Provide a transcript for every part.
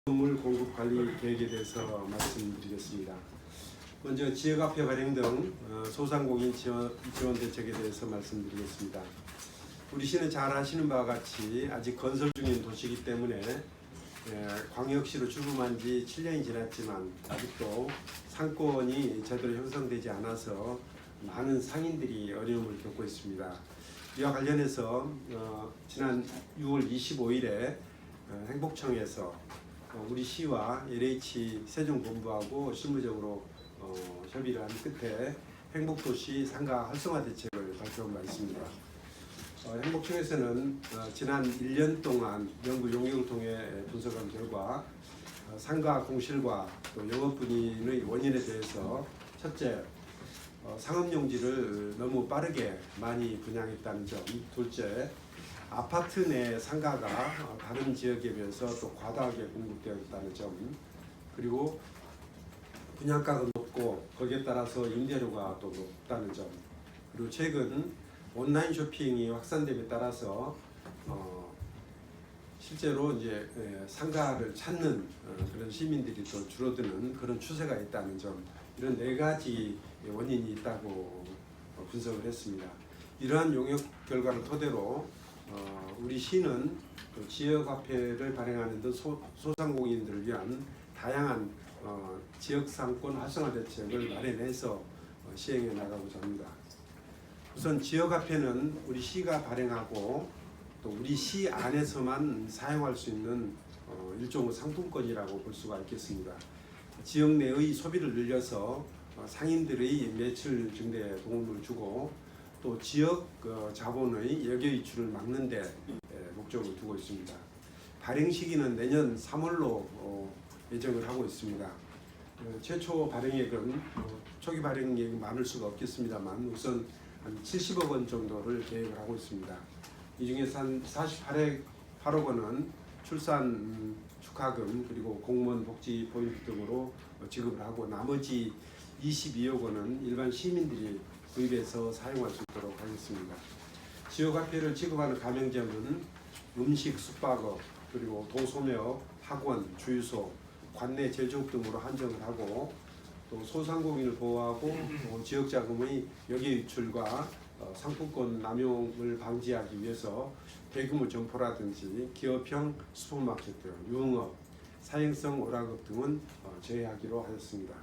건물 공급 관리 계획에 대해서 말씀드리겠습니다. 먼저 지역화폐 발행 등 소상공인 지원 대책에 대해서 말씀드리겠습니다. 우리 시는 잘 아시는 바와 같이 아직 건설 중인 도시이기 때문에 광역시로 출범한 지 7년이 지났지만 아직도 상권이 제대로 형성되지 않아서 많은 상인들이 어려움을 겪고 있습니다. 이와 관련해서 지난 6월 25일에 행복청에서 우리 시와 LH 세종본부하고 실무적으로 협의를 한 끝에 행복도시 상가 활성화 대책을 발표한 바 있습니다. 행복청에서는 지난 1년 동안 연구 용역을 통해 분석한 결과 상가 공실과 또 영업분인의 원인에 대해서 첫째, 상업용지를 너무 빠르게 많이 분양했다는 점, 둘째, 아파트 내 상가가 다른 지역에 비해서 또 과다하게 공급되어 있다는 점, 그리고 분양가가 높고 거기에 따라서 임대료가 또 높다는 점, 그리고 최근 온라인 쇼핑이 확산됨에 따라서 실제로 이제 상가를 찾는 그런 시민들이 또 줄어드는 그런 추세가 있다는 점, 이런 네 가지 원인이 있다고 분석을 했습니다. 이러한 용역 결과를 토대로 우리 시는 지역화폐를 발행하는 등 소상공인들을 위한 다양한 지역상권 활성화 대책을 마련해서 시행해 나가고자 합니다. 우선 지역화폐는 우리 시가 발행하고 또 우리 시 안에서만 사용할 수 있는 일종의 상품권이라고 볼 수가 있겠습니다. 지역 내의 소비를 늘려서 상인들의 매출 증대에 도움을 주고 또 지역 자본의 역외 유출을 막는 데 목적을 두고 있습니다. 발행 시기는 내년 3월로 예정을 하고 있습니다. 최초 발행액은 초기 발행액이 많을 수가 없겠습니다만 우선 한 70억 원 정도를 계획을 하고 있습니다. 이 중에서 한 48억 원은 출산 축하금 그리고 공무원 복지 포인트 등으로 지급을 하고 나머지 22억 원은 일반 시민들이 구입해서 사용할 수 있도록 하겠습니다. 지역화폐를 지급하는 가맹점은 음식, 숙박업, 그리고 도소매업, 학원, 주유소, 관내 제조업 등으로 한정을 하고 또 소상공인을 보호하고 지역자금의 역외 유출과 상품권 남용을 방지하기 위해서 대규모 점포라든지 기업형 슈퍼마켓, 유흥업, 사행성 오락업 등은 제외하기로 하였습니다.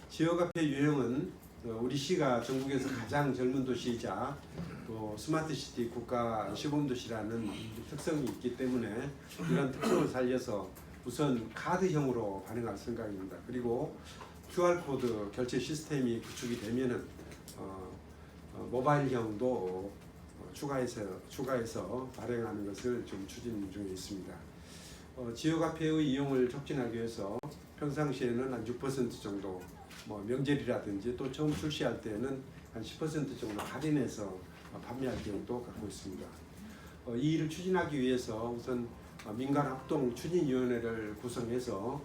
지역화폐 유형은 우리 시가 전국에서 가장 젊은 도시이자 또 스마트시티 국가 시범도시라는 특성이 있기 때문에 이런 특성을 살려서 우선 카드형으로 발행할 생각입니다. 그리고 QR코드 결제 시스템이 구축이 되면은 모바일형도 추가해서 발행하는 것을 좀 추진 중에 있습니다. 지역화폐의 이용을 촉진하기 위해서 평상시에는 한 6% 정도, 명절이라든지 또 처음 출시할 때는 한 10% 정도 할인해서 판매할 계획도 갖고 있습니다. 이 일을 추진하기 위해서 우선 민간합동 추진위원회를 구성해서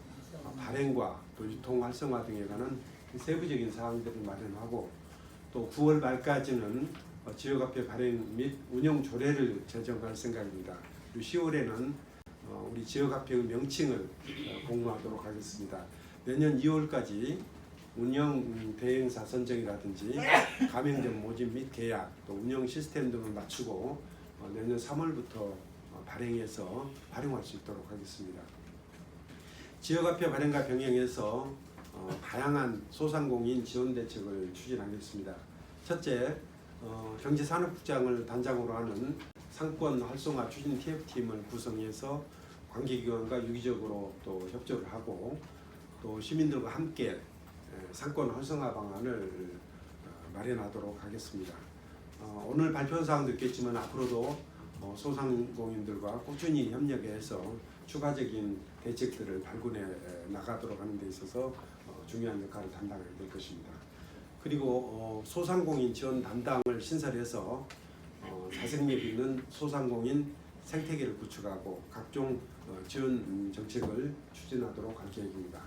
발행과 또 유통 활성화 등에 관한 세부적인 사항들을 마련하고 또 9월 말까지는 지역화폐 발행 및 운영 조례를 제정할 생각입니다. 그리고 10월에는 우리 지역화폐의 명칭을 공모하도록 하겠습니다. 내년 2월까지 운영 대행사 선정이라든지 가맹점 모집 및 계약, 또 운영 시스템 등을 맞추고 내년 3월부터 발행해서 활용할 수 있도록 하겠습니다. 지역화폐 발행과 병행해서 다양한 소상공인 지원 대책을 추진하겠습니다. 첫째, 경제산업국장을 단장으로 하는 상권 활성화 추진 TF팀을 구성해서 관계기관과 유기적으로 또 협조를 하고 또 시민들과 함께 상권 활성화 방안을 마련하도록 하겠습니다. 오늘 발표한 사항도 있겠지만 앞으로도 소상공인들과 꾸준히 협력해서 추가적인 대책들을 발굴해 나가도록 하는 데 있어서 중요한 역할을 담당하게 될 것입니다. 그리고 소상공인 지원 담당을 신설해서 자생력 있는 소상공인 생태계를 구축하고 각종 지원 정책을 추진하도록 할 계획입니다.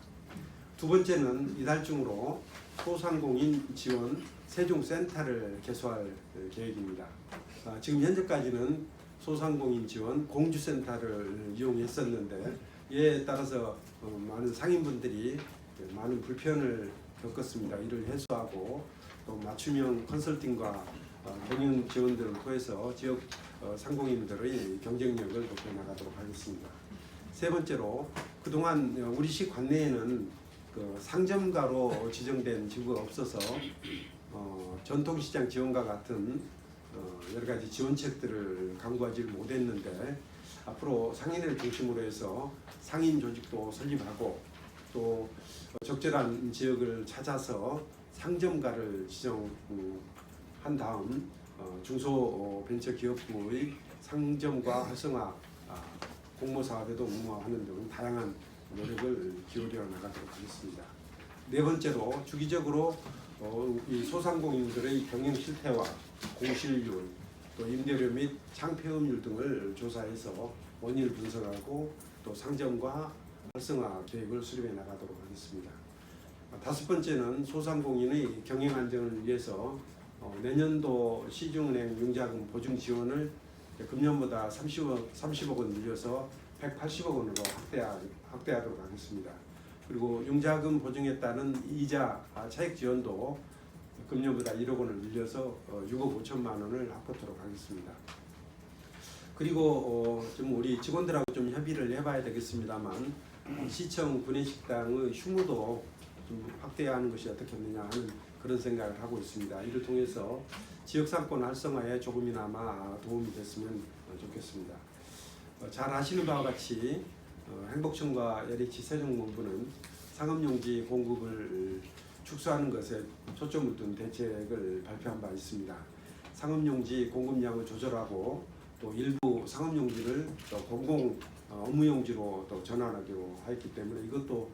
두 번째는 이달 중으로 소상공인 지원 세종센터를 개소할 계획입니다. 지금 현재까지는 소상공인 지원 공주센터를 이용했었는데 이에 따라서 많은 상인분들이 많은 불편을 겪었습니다. 이를 해소하고 또 맞춤형 컨설팅과 경영 지원들을 통해서 지역 상공인들의 경쟁력을 높여나가도록 하겠습니다. 세 번째로 그동안 우리 시 관내에는 그 상점가로 지정된 지구가 없어서 전통시장 지원과 같은 여러 가지 지원책들을 강구하지 못했는데 앞으로 상인을 중심으로 해서 상인 조직도 설립하고 또 적절한 지역을 찾아서 상점가를 지정한 다음 중소벤처기업부의 상점과 활성화 공모사업에도 응모하는 등 다양한 노력을 기울여 나가도록 하겠습니다. 네 번째로 주기적으로 이 소상공인들의 경영 실태와 공실률, 또 임대료 및 창폐업률 등을 조사해서 원인을 분석하고 또 상점과 활성화 계획을 수립해 나가도록 하겠습니다. 다섯 번째는 소상공인의 경영 안정을 위해서 내년도 시중은행 융자금 보증 지원을 금년보다 30억 원 늘려서 180억 원으로 확대하도록 하겠습니다. 그리고 융자금 보증에 따른 이자 차익 지원도 금년보다 1억 원을 늘려서 6억 5천만 원을 확보토록 하겠습니다. 그리고 좀 우리 직원들하고 좀 협의를 해봐야 되겠습니다만 시청 구내식당의 휴무도 좀 확대하는 것이 어떻겠느냐 하는 그런 생각을 하고 있습니다. 이를 통해서 지역상권 활성화에 조금이나마 도움이 됐으면 좋겠습니다. 잘 아시는 바와 같이 행복청과 LH 세종본부는 상업용지 공급을 축소하는 것에 초점을 둔 대책을 발표한 바 있습니다. 상업용지 공급량을 조절하고 또 일부 상업용지를 공공 업무용지로 또 전환하기로 하였기 때문에 이것도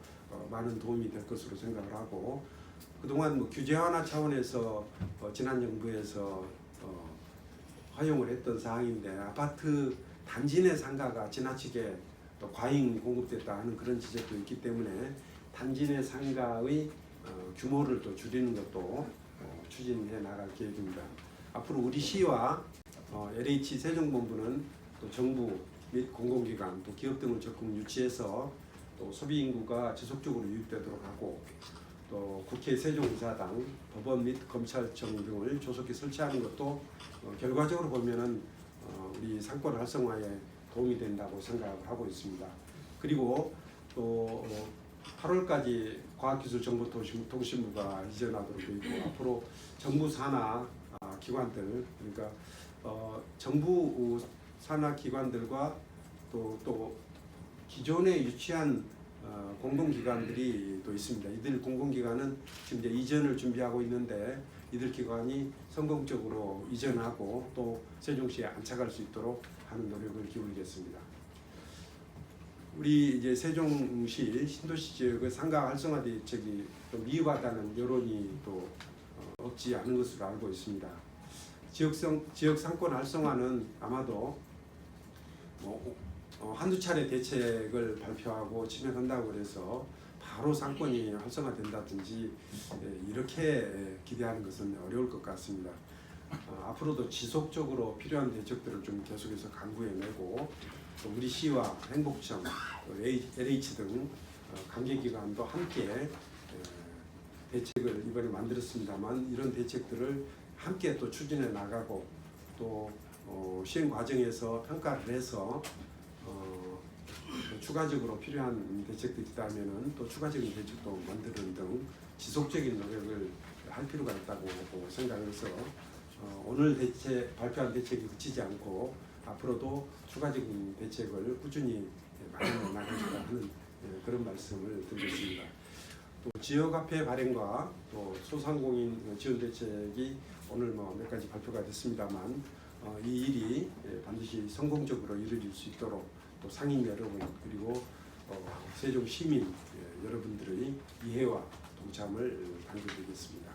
많은 도움이 될 것으로 생각을 하고 그동안 규제 완화 차원에서 지난 정부에서 허용을 했던 사항인데 아파트 단지 내 상가가 지나치게 또 과잉 공급됐다 하는 그런 지적도 있기 때문에 단지 내 상가의 규모를 또 줄이는 것도 추진해 나갈 계획입니다. 앞으로 우리 시와 LH 세종본부는 또 정부 및 공공기관 또 기업 등을 적극 유치해서 또 소비 인구가 지속적으로 유입되도록 하고 또 국회 세종이사당, 법원 및 검찰청 등을 조속히 설치하는 것도 결과적으로 보면은 우리 상권 활성화에 도움이 된다고 생각을 하고 있습니다. 그리고 또 8월까지 과학기술정보통신부가 이전하도록 되어 있고 앞으로 정부 산하 기관들 그러니까 정부 산하 기관들과 또 기존에 유치한 공공기관들이 또 있습니다. 이들 공공기관은 지금 이제 이전을 준비하고 있는데 이들 기관이 성공적으로 이전하고 또 세종시에 안착할 수 있도록 하는 노력을 기울이겠습니다. 우리 이제 세종시 신도시 지역의 상가 활성화 대책이 또 미흡하다는 여론이 또 없지 않은 것으로 알고 있습니다. 지역 상권 활성화는 아마도 한두 차례 대책을 발표하고 진행한다고 해서 바로 상권이 활성화된다든지 이렇게 기대하는 것은 어려울 것 같습니다. 앞으로도 지속적으로 필요한 대책들을 좀 계속해서 강구해내고 또 우리 시와 행복청, LH 등 관계기관도 함께 대책을 이번에 만들었습니다만 이런 대책들을 함께 또 추진해 나가고 또 시행 과정에서 평가를 해서 추가적으로 필요한 대책들이 있다면은 또 추가적인 대책도 만드는 등 지속적인 노력을 할 필요가 있다고 생각해서 오늘 발표한 대책이 그치지 않고 앞으로도 추가적인 대책을 꾸준히 마련해 나가겠다 하는 그런 말씀을 드리겠습니다. 또 지역화폐 발행과 또 소상공인 지원 대책이 오늘 몇 가지 발표가 됐습니다만 이 일이 반드시 성공적으로 이루어질 수 있도록 또 상인 여러분 그리고 세종 시민 여러분들의 이해와 동참을 당부드리겠습니다.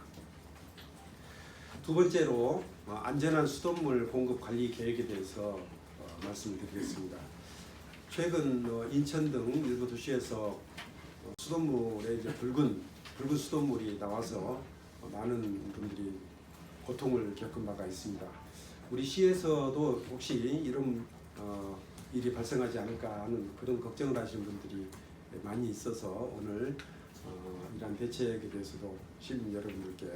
두 번째로 안전한 수돗물 공급 관리 계획에 대해서 말씀드리겠습니다. 최근 인천 등 일부 도시에서 수돗물에 이제 붉은 수돗물이 나와서 많은 분들이 고통을 겪은 바가 있습니다. 우리 시에서도 혹시 이런 일이 발생하지 않을까 하는 그런 걱정을 하시는 분들이 많이 있어서 오늘 이러한 대책에 대해서도 시민 여러분들께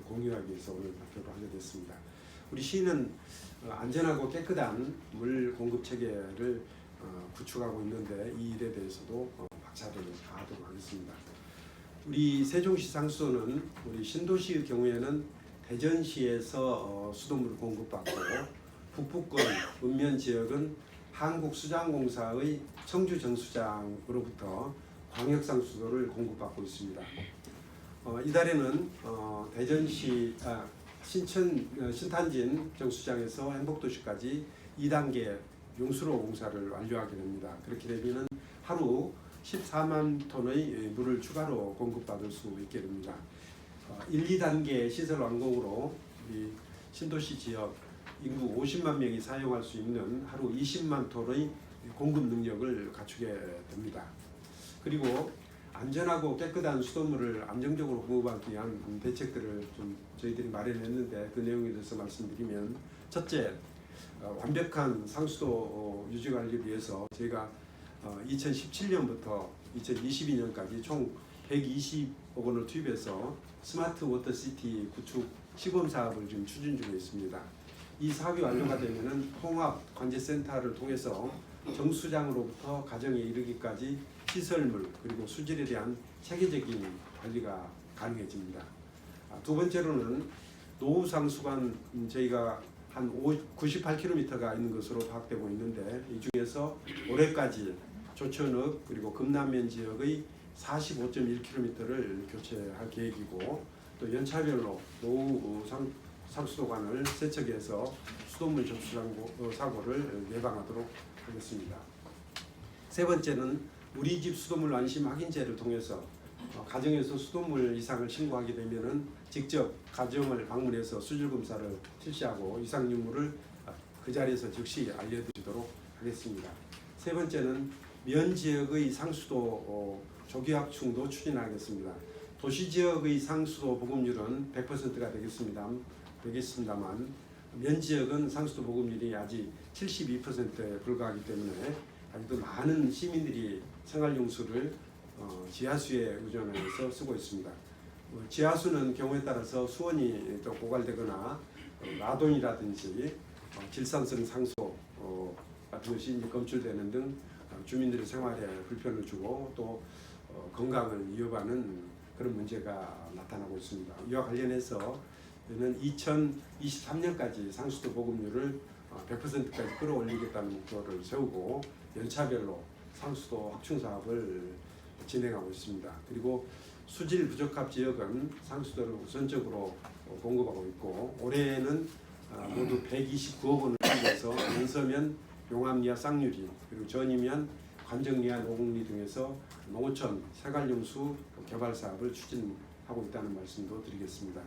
공유하기 위해서 오늘 발표를 하게 됐습니다. 우리 시는 안전하고 깨끗한 물 공급 체계를 구축하고 있는데 이 일에 대해서도 박차를 가하도록 하겠습니다. 우리 세종시 상수도는 우리 신도시의 경우에는 대전시에서 수돗물을 공급받고 북부권 읍면 지역은 한국수자공사의 청주정수장으로부터 광역상수도를 공급받고 있습니다. 이달에는 대전시 신탄진 정수장에서 행복도시까지 2단계 용수로 공사를 완료하게 됩니다. 그렇게 되면 하루 14만 톤의 물을 추가로 공급받을 수 있게 됩니다. 1, 2단계 시설 완공으로 우리 신도시 지역 인구 50만 명이 사용할 수 있는 하루 20만 톤의 공급 능력을 갖추게 됩니다. 그리고 안전하고 깨끗한 수돗물을 안정적으로 공급하기 위한 대책들을 좀 저희들이 마련했는데 그 내용에 대해서 말씀드리면, 첫째, 완벽한 상수도 유지 관리를 위해서 저희가 2017년부터 2022년까지 총 120억 원을 투입해서 스마트 워터시티 구축 시범 사업을 지금 추진 중에 있습니다. 이 사업이 완료가 되면은 통합 관제센터를 통해서 정수장으로부터 가정에 이르기까지 시설물 그리고 수질에 대한 체계적인 관리가 가능해집니다. 두 번째로는 노후 상수관 저희가 한 98km가 있는 것으로 파악되고 있는데 이 중에서 올해까지 조천읍 그리고 금남면 지역의 45.1km를 교체할 계획이고, 또 연차별로 노후 상수도관을 세척해서 수돗물 접수 사고를 예방하도록 하겠습니다. 세 번째는 우리 집 수돗물 안심 확인제를 통해서 가정에서 수돗물 이상을 신고하게 되면은 직접 가정을 방문해서 수질 검사를 실시하고 이상 유무를 그 자리에서 즉시 알려드리도록 하겠습니다. 세 번째는 면 지역의 상수도 조기 확충도 추진하겠습니다. 도시 지역의 상수도 보급률은 100%가 되겠습니다만 면 지역은 상수도 보급률이 아직 72%에 불과하기 때문에 아직도 많은 시민들이 생활용수를 지하수에 의존해서 쓰고 있습니다. 지하수는 경우에 따라서 수온이 또 고갈되거나 라돈이라든지 질산성 상수 같은 것이 검출되는 등 주민들의 생활에 불편을 주고 또 건강을 위협하는 그런 문제가 나타나고 있습니다. 이와 관련해서 저는 2023년까지 상수도 보급률을 100%까지 끌어올리겠다는 목표를 세우고 연차별로 상수도 확충 사업을 진행하고 있습니다. 그리고 수질 부적합 지역은 상수도를 우선적으로 공급하고 있고, 올해에는 모두 129억 원을 투입해서 연서면, 용암리와 쌍유리, 그리고 전이면, 관정리와 노곡리 등에서 농어촌 생활용수 개발 사업을 추진하고 있다는 말씀도 드리겠습니다.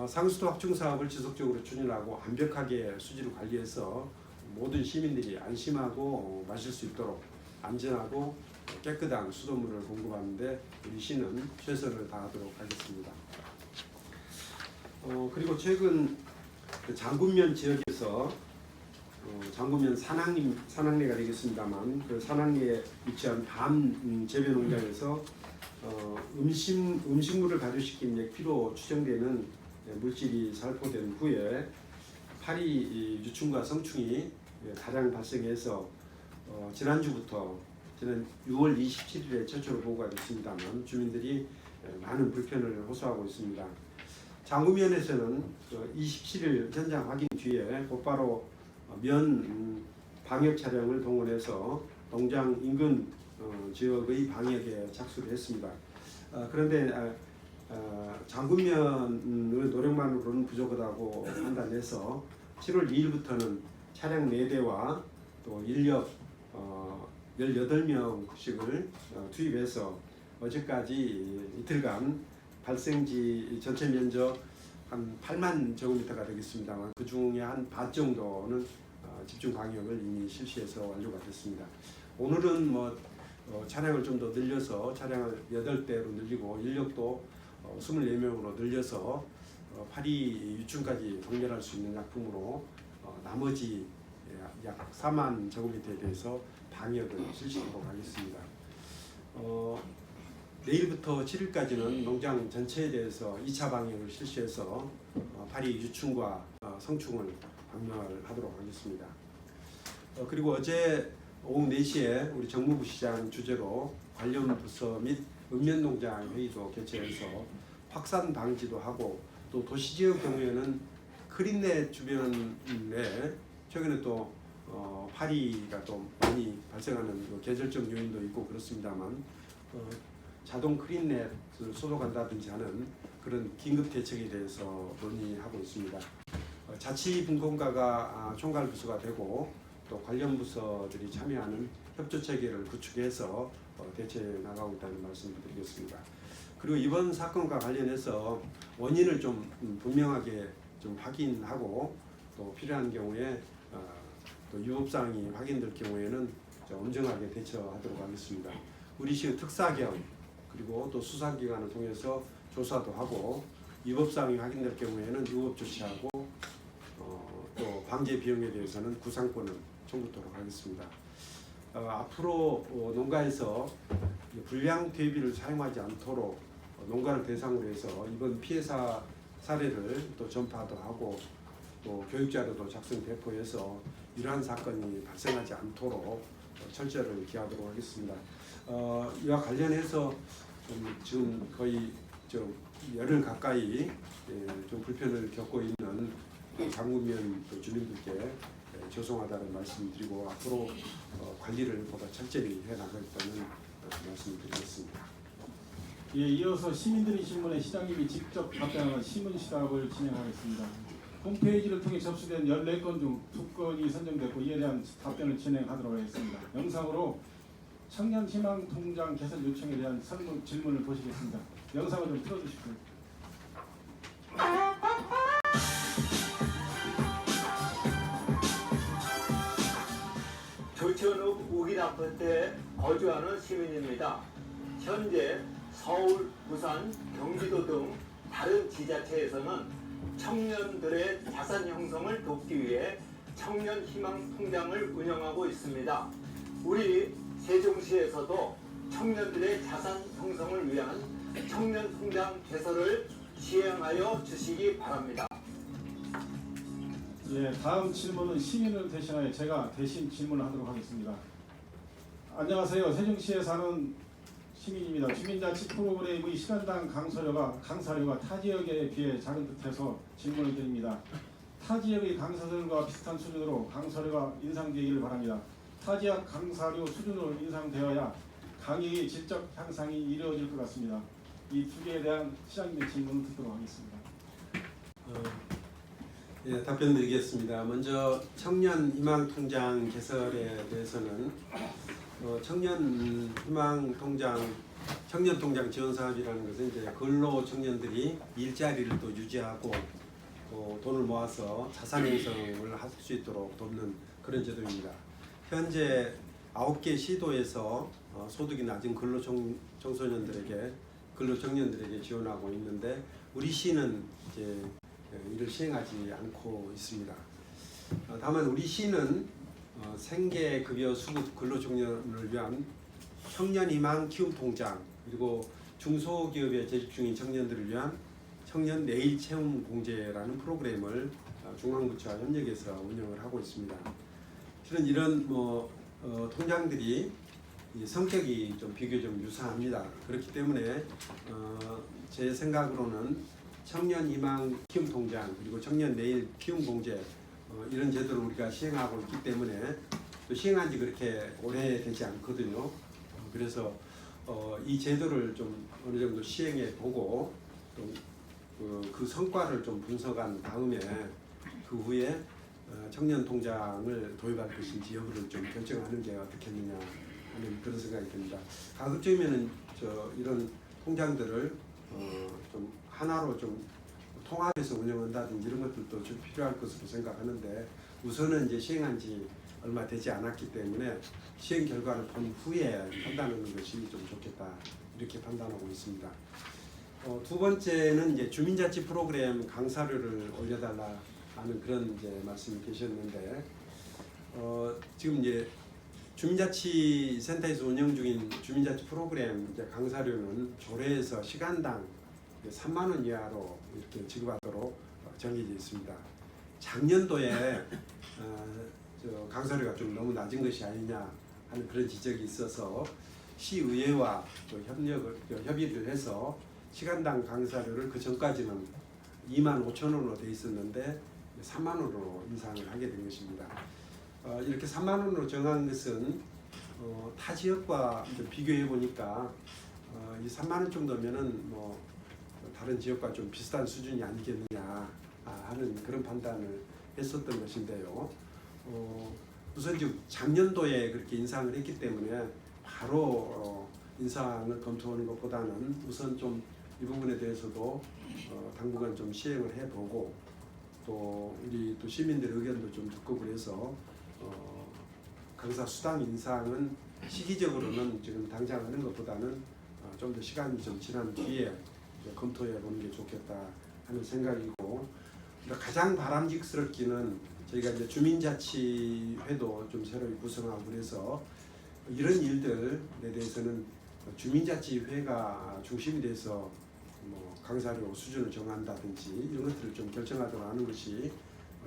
상수도 확충 사업을 지속적으로 추진하고 완벽하게 수질을 관리해서 모든 시민들이 안심하고 마실 수 있도록 안전하고 깨끗한 수돗물을 공급하는데 우리 시는 최선을 다하도록 하겠습니다. 그리고 최근 그 장군면 지역에서 장군면 산악리가 되겠습니다만 그 산악리에 위치한 밤 재배 농장에서 음식물을 발효시킨 액피로 추정되는 물질이 살포된 후에 파리 유충과 성충이 다량 발생해서 지난주부터 지난 6월 27일에 최초로 보고가 됐습니다만 주민들이 많은 불편을 호소하고 있습니다. 장구면에서는 27일 현장 확인 뒤에 곧바로 면 방역 차량을 동원해서 농장 인근 지역의 방역에 착수를 했습니다. 그런데 장군면의 노력만으로는 부족하다고 판단해서 7월 2일부터는 차량 4대와 또 인력 18명씩을 투입해서 어제까지 이틀간 발생지 전체 면적 한 8만 제곱미터가 되겠습니다만 그 중에 한 반 정도는 집중 방역을 이미 실시해서 완료가 됐습니다. 오늘은 차량을 좀 더 늘려서 차량을 8대로 늘리고 인력도 24명으로 늘려서 파리 유충까지 동결할 수 있는 약품으로 나머지 약 4만 제곱미터에 대해서 방역을 실시하고 가겠습니다. 내일부터 7일까지는 농장 전체에 대해서 2차 방역을 실시해서 파리 유충과 성충을 박멸하도록 하겠습니다. 그리고 어제 오후 4시에 우리 정무부 시장 주재로 관련 부서 및 읍면농장 회의도 개최해서 확산 방지도 하고, 또 도시지역 경우에는 크린넷 주변에 최근에 또 파리가 또 많이 발생하는 계절적 요인도 있고 그렇습니다만 자동 크린넷을 소독한다든지 하는 그런 긴급 대책에 대해서 논의하고 있습니다. 자치분권가가 총괄 부서가 되고 또 관련 부서들이 참여하는 협조 체계를 구축해서 대처해 나가고 있다는 말씀을 드리겠습니다. 그리고 이번 사건과 관련해서 원인을 좀 분명하게 좀 확인하고, 또 필요한 경우에 또 위법사항이 확인될 경우에는 엄정하게 대처하도록 하겠습니다. 우리 시의 특사경 그리고 또 수사기관을 통해서 조사도 하고, 위법사항이 확인될 경우에는 위법 조치하고, 또 방제 비용에 대해서는 구상권을 청구토록 하겠습니다. 앞으로 농가에서 불량 퇴비를 사용하지 않도록 농가를 대상으로 해서 이번 피해사 사례를 또 전파도 하고, 또 교육자료도 작성 배포해서 이러한 사건이 발생하지 않도록 철저를 기하도록 하겠습니다. 이와 관련해서 지금 거의 좀 열흘 가까이 좀 불편을 겪고 있는 장구면 주민들께 죄송하다는 말씀드리고, 앞으로 관리를 보다 철저히 해나가겠다는 말씀을 드리겠습니다. 예, 이어서 시민들의 질문에 시장님이 직접 답변하는 시문시답을 진행하겠습니다. 홈페이지를 통해 접수된 14건 중 2건이 선정됐고, 이에 대한 답변을 진행하도록 하겠습니다. 영상으로 청년희망통장 개설 요청에 대한 질문을 보시겠습니다. 영상을 좀 틀어주십시오. 조천읍 우길 아파트에 거주하는 시민입니다. 현재 서울, 부산, 경기도 등 다른 지자체에서는 청년들의 자산 형성을 돕기 위해 청년희망통장을 운영하고 있습니다. 우리 세종시에서도 청년들의 자산 형성을 위한 청년통장 개설을 시행하여 주시기 바랍니다. 예, 다음 질문은 시민을 대신하여 제가 대신 질문을 하도록 하겠습니다. 안녕하세요. 세종시에 사는 시민입니다. 주민자치 프로그램의 시간당 강사료가 타 지역에 비해 작은 듯해서 질문을 드립니다. 타 지역의 강사들과 비슷한 수준으로 강사료가 인상되기를 바랍니다. 타 지역 강사료 수준으로 인상되어야 강의의 질적 향상이 이루어질 것 같습니다. 이 두 개에 대한 시장님의 질문을 듣도록 하겠습니다. 예, 답변 드리겠습니다. 먼저 청년희망통장 개설에 대해서는 청년통장 지원사업이라는 것은 이제 근로 청년들이 일자리를 또 유지하고 또 돈을 모아서 자산 형성을 할 수 있도록 돕는 그런 제도입니다. 현재 9개 시도에서 소득이 낮은 근로청년들에게 지원하고 있는데, 우리 시는 이제 이를 시행하지 않고 있습니다. 다만 우리 시는 생계급여 수급 근로청년을 위한 청년희망 키움통장, 그리고 중소기업에 재직 중인 청년들을 위한 청년 내일 채움 공제라는 프로그램을 중앙부처와 협력해서 운영을 하고 있습니다. 실은 이런 통장들이 성격이 좀 비교적 유사합니다. 그렇기 때문에 제 생각으로는 청년희망 키움통장 그리고 청년 내일 키움공제 이런 제도를 우리가 시행하고 있기 때문에, 또 시행한 지 그렇게 오래되지 않거든요. 그래서 이 제도를 좀 어느 정도 시행해 보고 또 그 성과를 좀 분석한 다음에 그 후에 청년통장을 도입할 것인지 여부를 좀 결정하는 게 어떻겠느냐 하는 그런 생각이 듭니다. 가급적이면은 이런 통장들을 좀 하나로 좀 통합해서 운영한다든지 이런 것들도 좀 필요할 것으로 생각하는데, 우선은 이제 시행한 지 얼마 되지 않았기 때문에 시행 결과를 본 후에 판단하는 것이 좀 좋겠다, 이렇게 판단하고 있습니다. 두 번째는 이제 주민자치 프로그램 강사료를 올려달라 하는 그런 이제 말씀이 계셨는데, 지금 이제 주민자치센터에서 운영 중인 주민자치 프로그램 이제 강사료는 조례에서 시간당 3만 원 이하로 이렇게 지급하도록 정해져 있습니다. 작년도에 강사료가 좀 너무 낮은 것이 아니냐 하는 그런 지적이 있어서 시의회와 또 협의를 해서 시간당 강사료를 그 전까지는 2만 5천 원으로 돼 있었는데 3만 원으로 인상을 하게 된 것입니다. 이렇게 3만 원으로 정한 것은 타 지역과 비교해 보니까 이 3만 원 정도면은 뭐 다른 지역과 좀 비슷한 수준이 아니겠느냐 하는 그런 판단을 했었던 것인데요. 우선 지금 작년도에 그렇게 인상을 했기 때문에 바로 인상을 검토하는 것보다는 우선 좀 이 부분에 대해서도 당분간 좀 시행을 해보고 또 우리 또 시민들 의견도 좀 듣고 그래서 강사 수당 인상은 시기적으로는 지금 당장 하는 것보다는 좀 더 시간이 좀 지난 뒤에 검토해 보는 게 좋겠다 하는 생각이고, 가장 바람직스럽기는 저희가 이제 주민자치회도 좀 새로 구성하고 그래서 이런 일들에 대해서는 주민자치회가 중심이 돼서 뭐 강사료 수준을 정한다든지 이런 것들을 좀 결정하도록 하는 것이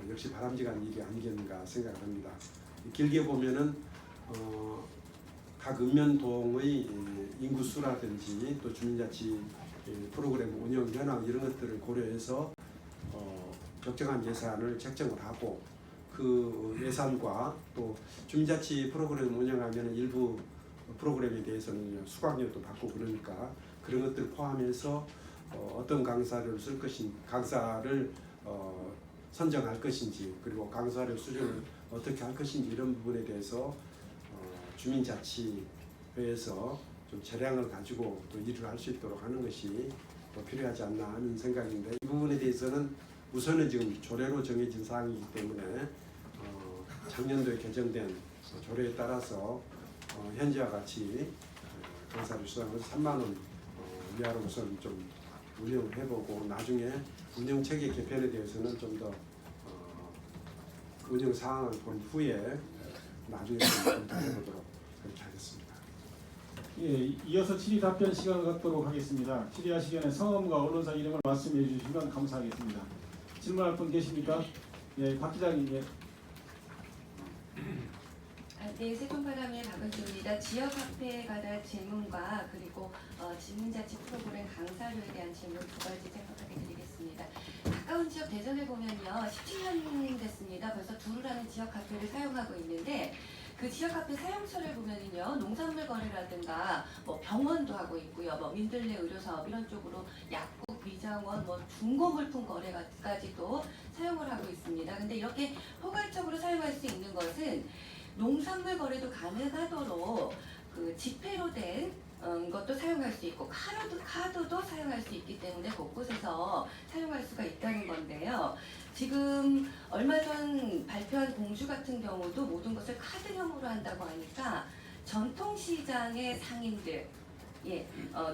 역시 바람직한 일이 아니겠는가 생각합니다. 길게 보면은 각 읍면동의 인구수라든지 또 주민자치 프로그램 운영 현황 이런 것들을 고려해서 적정한 예산을 책정을 하고 그 예산과 또 주민자치 프로그램 운영하면 일부 프로그램에 대해서는 수강료도 받고 그러니까 그런 것들 포함해서 어떤 강사를 쓸 것인지, 강사를 선정할 것인지, 그리고 강사료 수준을 어떻게 할 것인지 이런 부분에 대해서 주민자치회에서 좀 재량을 가지고 또 일을 할 수 있도록 하는 것이 또 필요하지 않나 하는 생각인데, 이 부분에 대해서는 우선은 지금 조례로 정해진 사항이기 때문에 작년도에 개정된 조례에 따라서 현재와 같이 강사료 수당을 3만 원 이하로 우선 좀 운영을 해보고 나중에 운영 체계 개편에 대해서는 좀 더 운영 상황을 본 후에 나중에 좀 검토해보도록 그렇게 하겠습니다. 예, 이어서 질의 답변 시간을 갖도록 하겠습니다. 질의하시기 전에 성함과 언론사 이름을 말씀해 주시면 감사하겠습니다. 질문할 분 계십니까? 예, 박 기자님. 예. 네, 세종바람의 박은주입니다. 지역화폐에 관한 질문과 그리고 주민자치 프로그램 강사료에 대한 질문 두 가지 생각하게 드리겠습니다. 가까운 지역 대전에 보면요, 17년 됐습니다. 벌써 두루라는 지역화폐를 사용하고 있는데 그 지역화폐 사용처를 보면은요, 농산물 거래라든가 뭐 병원도 하고 있고요, 뭐 민들레 의료사업 이런 쪽으로 약국, 위장원, 뭐 중고물품 거래까지도 사용을 하고 있습니다. 근데 이렇게 포괄적으로 사용할 수 있는 것은 농산물 거래도 가능하도록 그 지폐로 된 것도 사용할 수 있고 카드도 사용할 수 있기 때문에 곳곳에서 사용할 수가 있다는 건데요. 지금 얼마 전 발표한 공주 같은 경우도 모든 것을 카드형으로 한다고 하니까 전통시장의 상인들,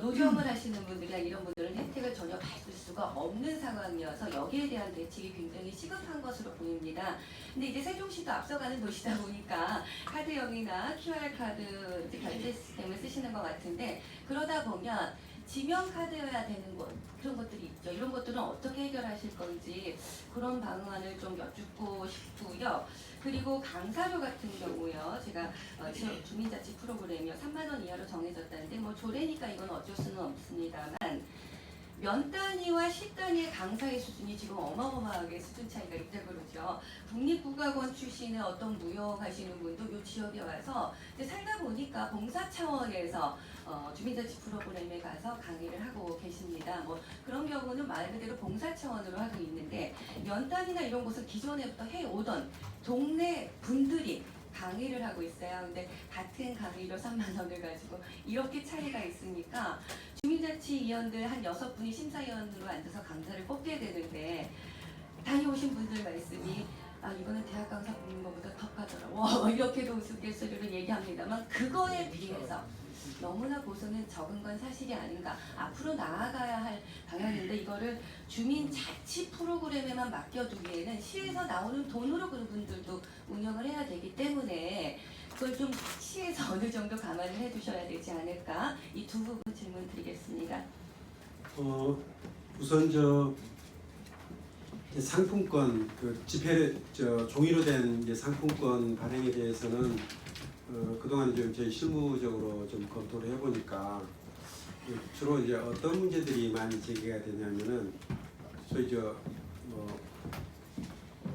노점을 하시는 분들이나 이런 분들은 혜택을 전혀 받을 수가 없는 상황이어서 여기에 대한 대책이 굉장히 시급한 것으로 보입니다. 근데 이제 세종시도 앞서가는 도시다 보니까 카드형이나 QR카드 결제 시스템을 쓰시는 것 같은데, 그러다 보면 지명카드여야 되는 것, 그런 것들이 있죠. 이런 것들은 어떻게 해결하실 건지 그런 방안을 좀 여쭙고 싶고요. 그리고 강사료 같은 경우요, 제가 지역 주민자치 프로그램이요 3만 원 이하로 정해졌다는데 뭐 조례니까 이건 어쩔 수는 없습니다만 면 단위와 시 단위의 강사의 수준이 지금 어마어마하게 수준 차이가 있다고 그러죠. 국립국악원 출신의 어떤 무역하시는 분도 이 지역에 와서 이제 살다 보니까 봉사 차원에서 주민자치 프로그램에 가서 강의를 하고 계십니다. 뭐 그런 경우는 말 그대로 봉사 차원으로 하고 있는데, 면 단위나 이런 곳은 기존에부터 해오던 동네 분들이 강의를 하고 있어요. 근데 같은 강의로 3만 원을 가지고 이렇게 차이가 있으니까 주민자치위원들 한 6분이 심사위원으로 앉아서 강사를 뽑게 되는데, 다녀오신 분들 말씀이 이거는 대학 강사 뽑는 것보다 더 하더라고 이렇게도 우스갯소리로 얘기합니다만, 그거에 비해서 너무나 보수는 적은 건 사실이 아닌가. 앞으로 나아가야 할 방향인데 이거를 주민 자치 프로그램에만 맡겨두기에는 시에서 나오는 돈으로 그분들도 운영을 해야 되기 때문에 그걸 좀 시에서 어느 정도 감안을 해두셔야 되지 않을까. 이 두 부분 질문 드리겠습니다. 우선 이제 상품권 종이로 된 이제 상품권 발행에 대해서는 그동안 좀 저희 실무적으로 좀 검토를 해보니까 주로 이제 어떤 문제들이 많이 제기가 되냐면은 소위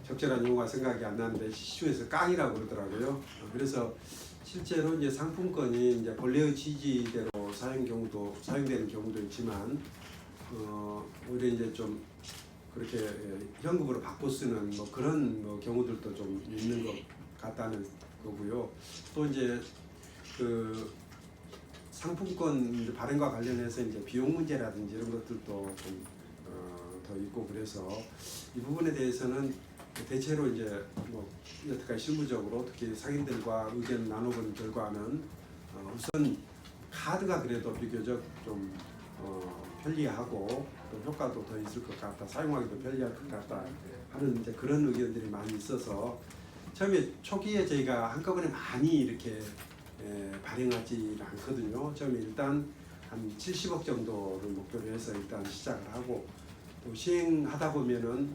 적절한 용어가 생각이 안 나는데 시중에서 깡이라고 그러더라고요. 그래서 실제로 이제 상품권이 이제 본래의 취지대로 사용되는 경우도 있지만 오히려 이제 좀 그렇게 현금으로 바꿔 쓰는 뭐 그런 경우들도 좀 있는 것 같다는 거고요. 또 이제 그 상품권 발행과 관련해서 이제 비용 문제라든지 이런 것들도 좀 더 있고 그래서 이 부분에 대해서는 대체로 이제 뭐 여태까지 실무적으로 특히 상인들과 의견 나눠본 결과는 우선 카드가 그래도 비교적 좀 편리하고 또 효과도 더 있을 것 같다, 사용하기도 편리할 것 같다 하는 이제 그런 의견들이 많이 있어서 처음에 초기에 저희가 한꺼번에 많이 이렇게 발행하지 않거든요. 처음에 일단 한 70억 정도를 목표로 해서 일단 시작을 하고 또 시행하다 보면은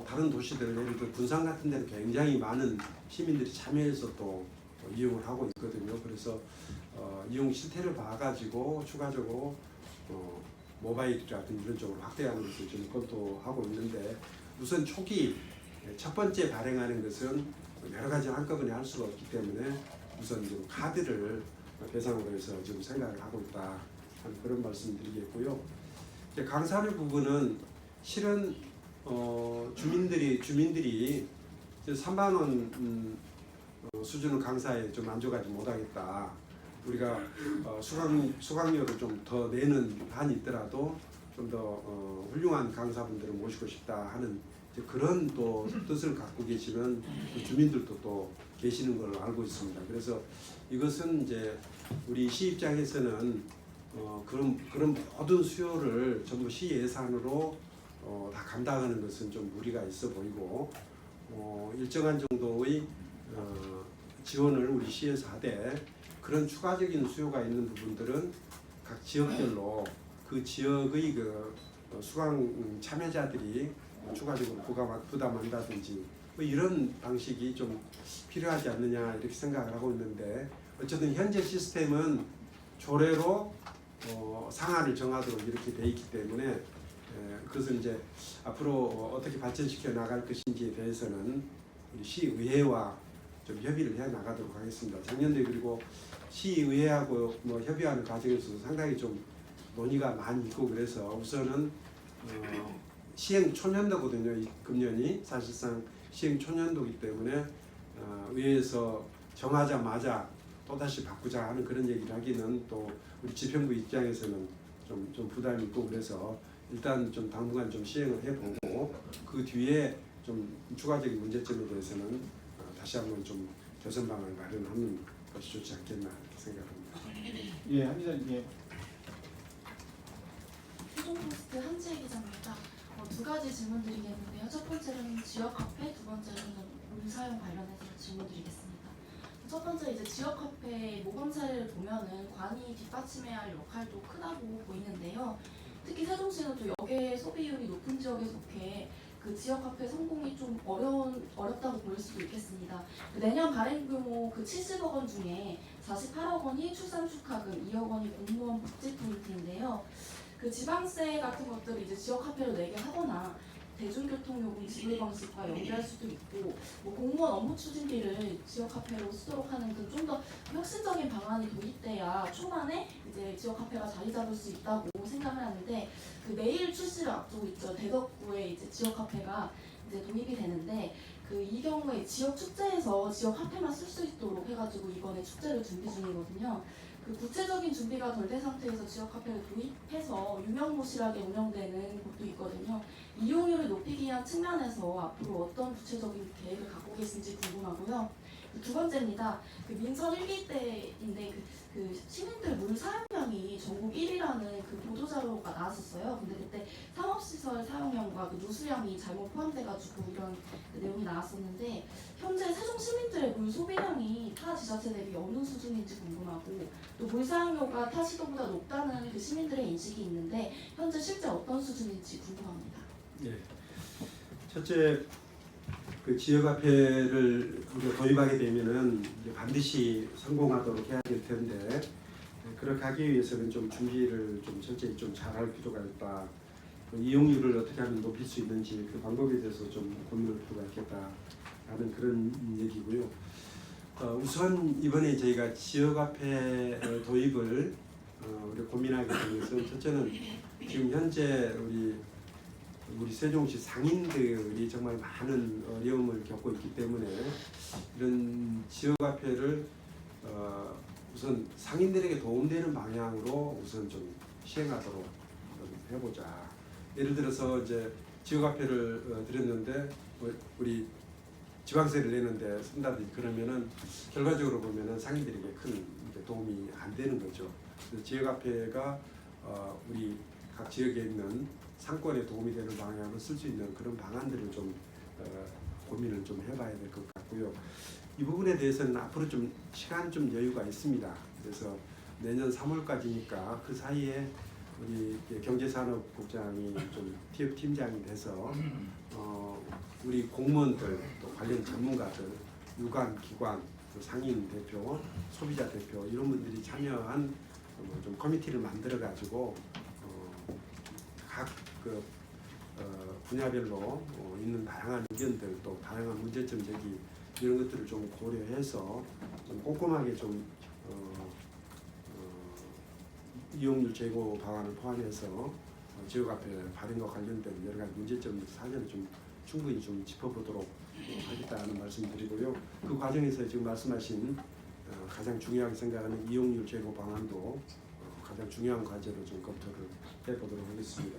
다른 도시들 예를 들어 군산 같은 데는 굉장히 많은 시민들이 참여해서 또 이용을 하고 있거든요. 그래서 이용 실태를 봐가지고 추가적으로 모바일이라든지 이런 쪽으로 확대하는 것을 지금 검토하고 있는데 우선 초기 첫 번째 발행하는 것은 여러 가지 한꺼번에 할 수가 없기 때문에 우선 좀 카드를 대상으로 해서 지금 생각을 하고 있다 하는 그런 말씀드리겠고요. 이제 강사료 부분은 실은 주민들이 이제 3만 원 수준의 강사에 좀 만족하지 못하겠다. 우리가 수강료를 좀 더 내는 한이 있더라도 좀 더 훌륭한 강사분들을 모시고 싶다 하는 이제 그런 또 뜻을 갖고 계시는 주민들도 또 계시는 걸로 알고 있습니다. 그래서 이것은 이제 우리 시 입장에서는 그런 모든 수요를 전부 시 예산으로 다 감당하는 것은 좀 무리가 있어 보이고 일정한 정도의 지원을 우리 시에서 하되 그런 추가적인 수요가 있는 부분들은 각 지역별로 그 지역의 수강 참여자들이 추가적으로 부담한다든지 뭐 이런 방식이 좀 필요하지 않느냐 이렇게 생각을 하고 있는데 어쨌든 현재 시스템은 조례로 상한을 정하도록 이렇게 돼 있기 때문에 그것을 이제 앞으로 어떻게 발전시켜 나갈 것인지에 대해서는 우리 시의회와 좀 협의를 해 나가도록 하겠습니다. 작년도에 그리고 시의회하고 뭐 협의하는 과정에서도 상당히 좀 논의가 많이 있고 그래서 우선은 시행 초년도거든요. 이 금년이 사실상 시행 초년도이기 때문에 의회에서 정하자마자 또다시 바꾸자 하는 그런 얘기를 하기는 또 우리 집행부 입장에서는 좀 부담이 있고 그래서 일단 좀 당분간 좀 시행을 해보고 그 뒤에 좀 추가적인 문제점에 대해서는 다시 한번 좀 개선 방안을 마련하는 것이 좋지 않겠나 이렇게 생각합니다. 예, 한 기자님. 예. 세종포스트 한지혜 기자입니다. 두 가지 질문 드리겠는데요. 첫 번째는 지역화폐, 두 번째는 물 사용 관련해서 질문 드리겠습니다. 첫 번째 이제 지역화폐 모범 사례를 보면은 관이 뒷받침해야 할 역할도 크다고 보이는데요. 특히 세종시는 또 역외 소비율이 높은 지역에 속해 그 지역화폐 성공이 좀 어렵다고 보일 수도 있겠습니다. 내년 발행 규모 그 70억 원 중에 48억 원이 출산축하금, 2억 원이 공무원 복지 프로젝트인데요. 그 지방세 같은 것들을 이제 지역화폐로 내게 하거나 대중교통요금 지불 방식과 연계할 수도 있고 뭐 공무원 업무 추진비를 지역화폐로 쓰도록 하는 그 좀 더 혁신적인 방안이 도입돼야 초반에 이제 지역화폐가 자리 잡을 수 있다고 생각을 하는데 그 내일 출시를 앞두고 있죠. 대덕구에 이제 지역화폐가 이제 도입이 되는데 그 이 경우에 지역 축제에서 지역화폐만 쓸 수 있도록 해가지고 이번에 축제를 준비 중이거든요. 그 구체적인 준비가 덜 된 상태에서 지역화폐를 도입해서 유명무실하게 운영되는 곳도 있거든요. 이용률을 높이기 위한 측면에서 앞으로 어떤 구체적인 계획을 갖고 계신지 궁금하고요. 두 번째입니다. 그 민선 1기 때인데 그 시민들 물 사용량이 전국 1위라는 그 보도자료가 나왔었어요. 근데 그때 상업시설 사용량과 그 누수량이 잘못 포함돼가지고 이런 그 내용이 나왔었는데 현재 세종 시민들의 물 소비량이 타 지자체 대비 어느 수준인지 궁금하고 또 물 사용료가 타 시도보다 높다는 그 시민들의 인식이 있는데 현재 실제 어떤 수준인지 궁금합니다. 예. 첫째, 그 지역화폐를 우리가 도입하게 되면은 이제 반드시 성공하도록 해야 될 텐데 그렇게 하기 위해서는 좀 준비를 좀 철저히 좀 잘할 필요가 있다. 그 이용률을 어떻게 하면 높일 수 있는지 그 방법에 대해서 좀 고민할 필요가 있겠다라는 그런 얘기고요. 우선 이번에 저희가 지역화폐 도입을 우리 고민하게 된 것은 첫째는 지금 현재 우리 세종시 상인들이 정말 많은 어려움을 겪고 있기 때문에 이런 지역화폐를 우선 상인들에게 도움되는 방향으로 우선 좀 시행하도록 해보자. 예를 들어서 이제 지역화폐를 드렸는데 우리 지방세를 내는데 쓴다든지 그러면은 결과적으로 보면은 상인들에게 큰 도움이 안 되는 거죠. 그래서 지역화폐가 우리 각 지역에 있는 상권에 도움이 되는 방향으로 쓸 수 있는 그런 방안들을 좀 고민을 좀 해봐야 될 것 같고요. 이 부분에 대해서는 앞으로 좀 시간 좀 여유가 있습니다. 그래서 내년 3월까지니까 그 사이에 우리 경제산업국장이 좀 TF 팀장이 돼서 우리 공무원들 또 관련 전문가들, 유관 기관, 상인 대표, 소비자 대표 이런 분들이 참여한 좀 커미티를 만들어 가지고 각 그 분야별로 있는 다양한 의견들 또 다양한 문제점 제기 이런 것들을 좀 고려해서 좀 꼼꼼하게 좀 이용률 제고 방안을 포함해서 지역화폐 발행과 관련된 여러 가지 문제점 사전에 좀 충분히 좀 짚어보도록 하겠다는 말씀드리고요. 그 과정에서 지금 말씀하신 가장 중요하게 생각하는 이용률 제고 방안도 가장 중요한 과제로 좀 검토를 해보도록 하겠습니다.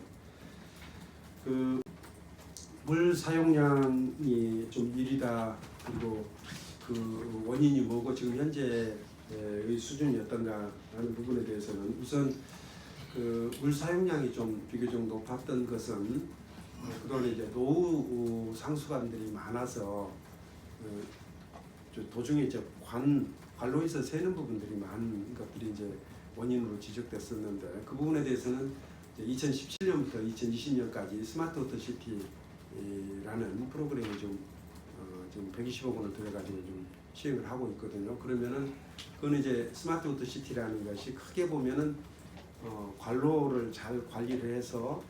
그 물 사용량이 좀 일이다 그리고 그 원인이 뭐고 지금 현재의 수준이 어떤가 하는 부분에 대해서는 우선 그 물 사용량이 좀 비교적 높았던 것은 그동안에 이제 노후 상수관들이 많아서 도중에 이제 관로에서 새는 부분들이 많은 것들이 이제 원인으로 지적됐었는데 그 부분에 대해서는 2017년부터 2020년까지 스마트 워터 시티라는 프로그램을 지금 120억 원을 들여가지고 좀 시행을 하고 있거든요. 그러면은 그거는 이제 스마트 워터 시티라는 것이 크게 보면은 관로를 잘 관리를 해서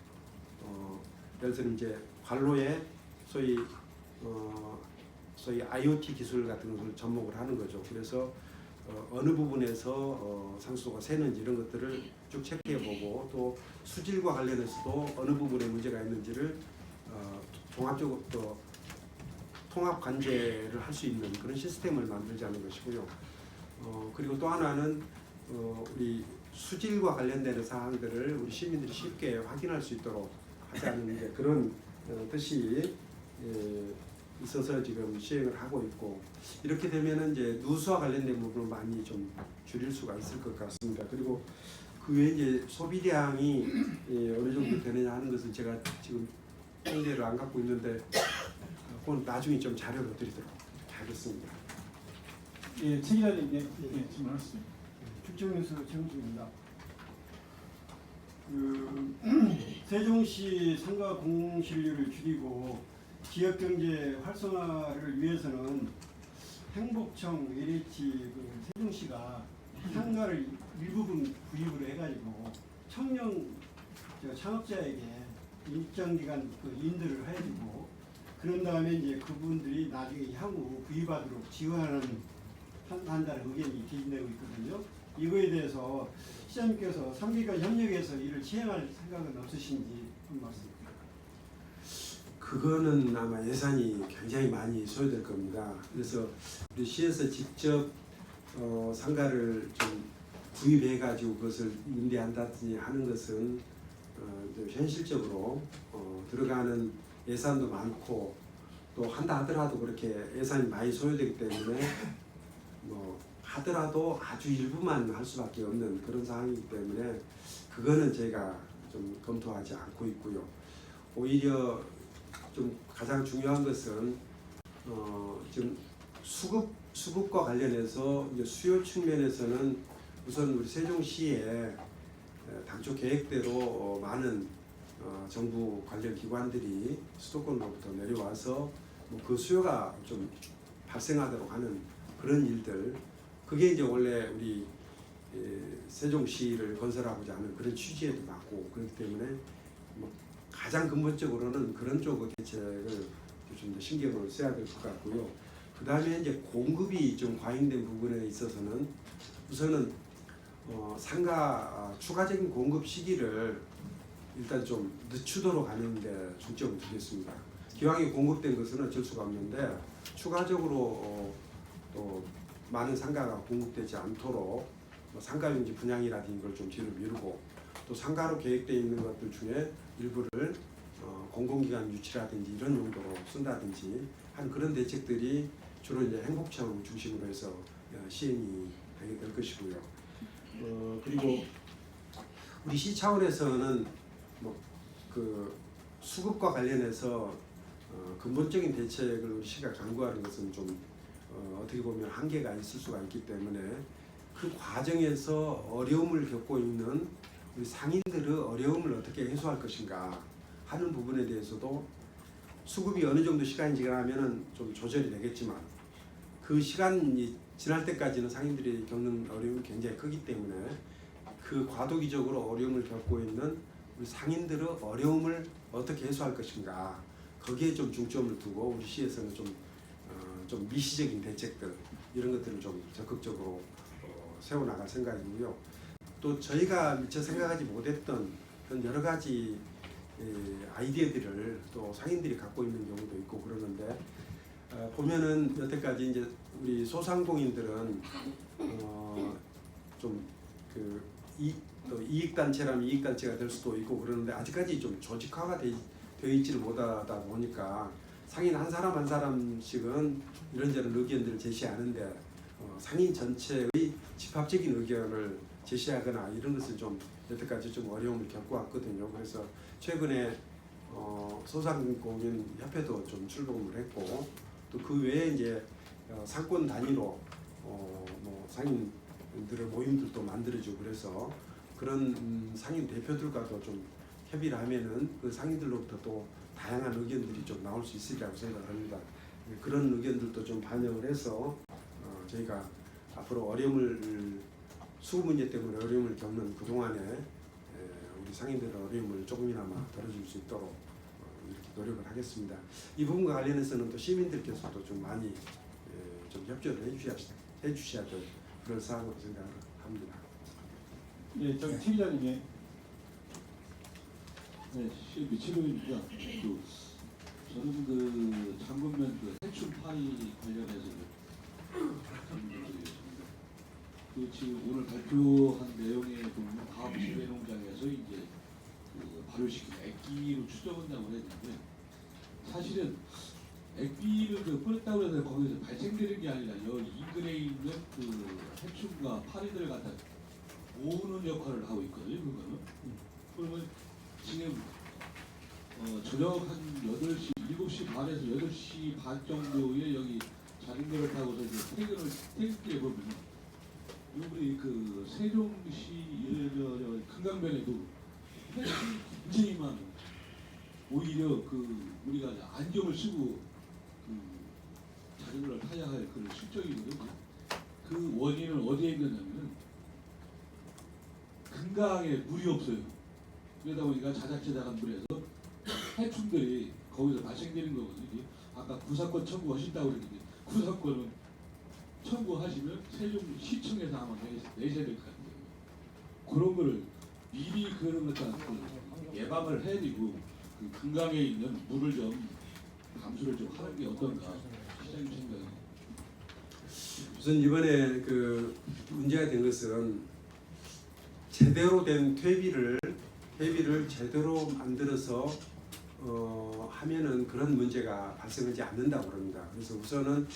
예를 들면 이제 관로에 소위 IoT 기술 같은 것을 접목을 하는 거죠. 그래서 어느 부분에서 상수도가 새는지 이런 것들을 쭉 체크해보고 또 수질과 관련해서도 어느 부분에 문제가 있는지를 종합적으로 또 통합 관제를 할 수 있는 그런 시스템을 만들자는 것이고요. 그리고 또 하나는 우리 수질과 관련되는 사항들을 우리 시민들이 쉽게 확인할 수 있도록 하자는 이제 그런 뜻이 있어서 지금 시행을 하고 있고 이렇게 되면은 이제 누수와 관련된 부분을 많이 좀 줄일 수가 있을 것 같습니다. 그리고 그 외에 이제 소비량이 어느 정도 되느냐 하는 것은 제가 지금 통계를 안 갖고 있는데 그건 나중에 좀 자료로 드리도록 하겠습니다. 예, 최 기자님 질문하시죠. 출정에서 정수입니다. 세종시 상가 공실률을 줄이고 지역 경제 활성화를 위해서는 행복청 LH 세종시가 상가를 일부분 구입을 해가지고 청년 창업자에게 일정 기간 인도를 해주고 그런 다음에 이제 그분들이 나중에 향후 구입하도록 지원한다는 의견이 제기되고 있거든요. 이거에 대해서 시장님께서 3기가 협력해서 이를 시행할 생각은 없으신지 한 말씀. 그거는 아마 예산이 굉장히 많이 소요될 겁니다. 그래서 우리 시에서 직접 상가를 좀 구입해가지고 그것을 임대한다든지 하는 것은 좀 현실적으로 들어가는 예산도 많고 또 한다 하더라도 그렇게 예산이 많이 소요되기 때문에 뭐 하더라도 아주 일부만 할 수밖에 없는 그런 상황이기 때문에 그거는 저희가 좀 검토하지 않고 있고요. 오히려 좀 가장 중요한 것은 지금 수급과 관련해서 이제 수요 측면에서는 우선 우리 세종시에 당초 계획대로 많은 정부 관련 기관들이 수도권으로부터 내려와서 뭐 그 수요가 좀 발생하도록 하는 그런 일들, 그게 이제 원래 우리 세종시를 건설하고자 하는 그런 취지에도 맞고 그렇기 때문에 뭐 가장 근본적으로는 그런 쪽 대책을 좀 더 신경을 써야 될 것 같고요. 그 다음에 이제 공급이 좀 과잉된 부분에 있어서는 우선은 상가 추가적인 공급 시기를 일단 좀 늦추도록 하는 데 중점을 두겠습니다. 기왕에 공급된 것은 어쩔 수가 없는데 추가적으로 또 많은 상가가 공급되지 않도록 상가용지 분양이라든지 이걸 좀 뒤로 미루고 또 상가로 계획되어 있는 것들 중에 일부를 공공기관 유치라든지 이런 용도로 쓴다든지 한 그런 대책들이 주로 이제 행복청 중심으로 해서 시행이 되게 될 것이고요. 그리고 우리 시 차원에서는 뭐 그 수급과 관련해서 근본적인 대책을 우리 시가 강구하는 것은 좀 어떻게 보면 한계가 있을 수가 있기 때문에 그 과정에서 어려움을 겪고 있는 우리 상인들의 어려움을 어떻게 해소할 것인가 하는 부분에 대해서도 수급이 어느 정도 시간이 지나면은 좀 조절이 되겠지만 그 시간이 지날 때까지는 상인들이 겪는 어려움이 굉장히 크기 때문에 그 과도기적으로 어려움을 겪고 있는 우리 상인들의 어려움을 어떻게 해소할 것인가 거기에 좀 중점을 두고 우리 시에서는 좀 미시적인 대책들 이런 것들을 좀 적극적으로 세워나갈 생각이고요. 또 저희가 미처 생각하지 못했던 그런 여러 가지 아이디어들을 또 상인들이 갖고 있는 경우도 있고 그러는데 보면은 여태까지 이제 우리 소상공인들은 좀 그 이익단체라면 이익단체가 될 수도 있고 그러는데 아직까지 좀 조직화가 되어 있지를 못하다 보니까 상인 한 사람 한 사람씩은 이런저런 의견들을 제시하는데 상인 전체의 집합적인 의견을 제시하거나 이런 것을 좀 여태까지 좀 어려움을 겪어왔거든요. 그래서 최근에 소상공인 협회도 좀 출범을 했고 또 그 외에 이제 상권 단위로 뭐 상인들의 모임들도 만들어지고 그래서 그런 상인 대표들과도 좀 협의를 하면은 그 상인들로부터 또 다양한 의견들이 좀 나올 수 있으리라고 생각합니다. 그런 의견들도 좀 반영을 해서 저희가 앞으로 어려움을 수급 문제 때문에 어려움을 겪는 그동안에 우리 상인들의 어려움을 조금이나마 덜어줄 수 있도록 이렇게 노력을 하겠습니다. 이 부분과 관련해서는 또 시민들께서도 좀 많이 좀 협조를 해주셔야 될 그런 사항으로 생각을 합니다. 예, 저기 팀 기자님이 네, 미치로입니다. 저는 그 장군면 그 해충 파리 관련해서 그 지금 오늘 발표한 내용에 보면 다음 지배농장에서 이제 그 발효시킨 액기로 추정한다고 했는데 사실은 액기를 그 뿌렸다고 해서 거기서 발생되는 게 아니라 여기 인근에 있는 그 해충과 파리들을 갖다 모으는 역할을 하고 있거든요. 그거는 그러면 지금 저녁 한 8시, 7시 반에서 8시 반 정도에 여기 자전거를 타고서 이제 퇴근길에 보면 우리 그 세종시 금강변에도 굉장히 많은 오히려 그 우리가 안경을 쓰고 그 자전거를 타야 할 그런 실정이거든요. 그 원인은 어디에 있느냐면은 금강에 물이 없어요. 그러다 보니까 자작자작한 물에서 해충들이 거기서 발생되는 거거든요. 아까 구사권 청구하신다고 그랬는데 구사권은 청구하시면 세종시청에서 아마 내셔야 될 것 같아요. 그런 거를 미리 그런 것들 예방을 해야 되고 그 금강에 있는 물을 좀 감수를 좀 하는 게 어떤가 시장님 생각에. 우선 이번에 그 문제가 된 것은 제대로 된 퇴비를 제대로 만들어서 하면은 그런 문제가 발생하지 않는다고 그럽니다. 그래서 우선은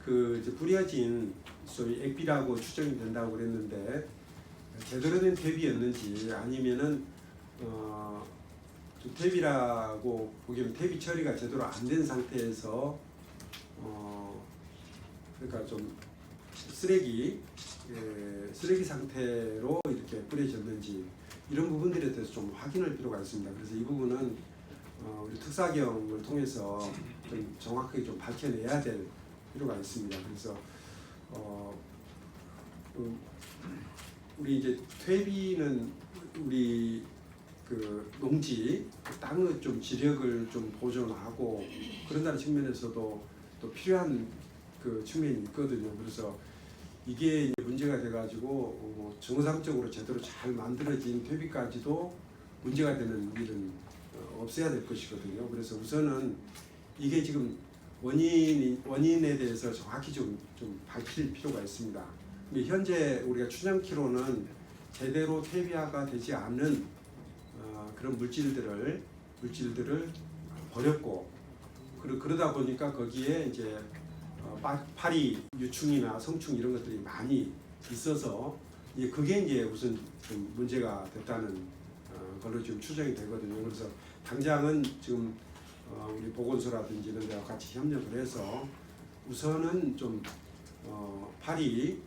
그 이제 뿌려진 소위 액비라고 추정이 된다고 그랬는데 제대로 된 퇴비였는지 아니면은 좀 퇴비라고 보기에는 퇴비 처리가 제대로 안 된 상태에서 그러니까 좀 쓰레기 상태로 이렇게 뿌려졌는지 이런 부분들에 대해서 좀 확인할 필요가 있습니다. 그래서 이 부분은 우리 특사경을 통해서 좀 정확하게 좀 밝혀내야 될 필요가 있습니다. 그래서 우리 이제 퇴비는 우리 그 농지 땅의 좀 지력을 좀 보존하고 그런다는 측면에서도 또 필요한 그 측면이 있거든요. 그래서 이게 이제 문제가 돼가지고 정상적으로 제대로 잘 만들어진 퇴비까지도 문제가 되는 일은 없어야 될 것이거든요. 그래서 우선은 이게 지금 원인에 대해서 정확히 좀 밝힐 필요가 있습니다. 근데 현재 우리가 추정키로는 제대로 퇴비화가 되지 않은 그런 물질들을 버렸고 그러다 보니까 거기에 이제 파리 유충이나 성충 이런 것들이 많이 있어서 그게 이제 우선 좀 문제가 됐다는 걸로 지금 추정이 되거든요. 그래서 당장은 지금 우리 보건소라든지 이런 데와 같이 협력을 해서 우선은 좀 파리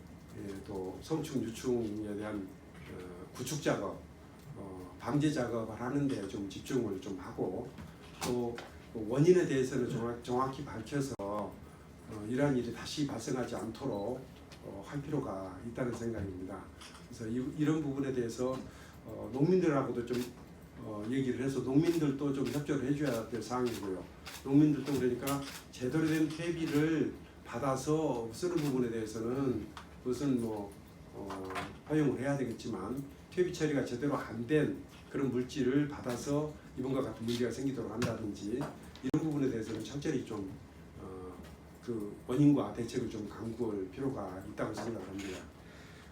또 성충 유충에 대한 구축 작업, 방제 작업을 하는데 좀 집중을 좀 하고 또 원인에 대해서는 정확히 밝혀서 이러한 일이 다시 발생하지 않도록 할 필요가 있다는 생각입니다. 그래서 이런 부분에 대해서 농민들하고도 좀 얘기를 해서 농민들도 좀 협조를 해줘야 될 사항이고요. 농민들도 그러니까 제대로 된 퇴비를 받아서 쓰는 부분에 대해서는 그것은 허용을 해야 되겠지만 퇴비 처리가 제대로 안 된 그런 물질을 받아서 이번과 같은 문제가 생기도록 한다든지 이런 부분에 대해서는 철저히 좀 그 원인과 대책을 좀 강구할 필요가 있다고 생각합니다.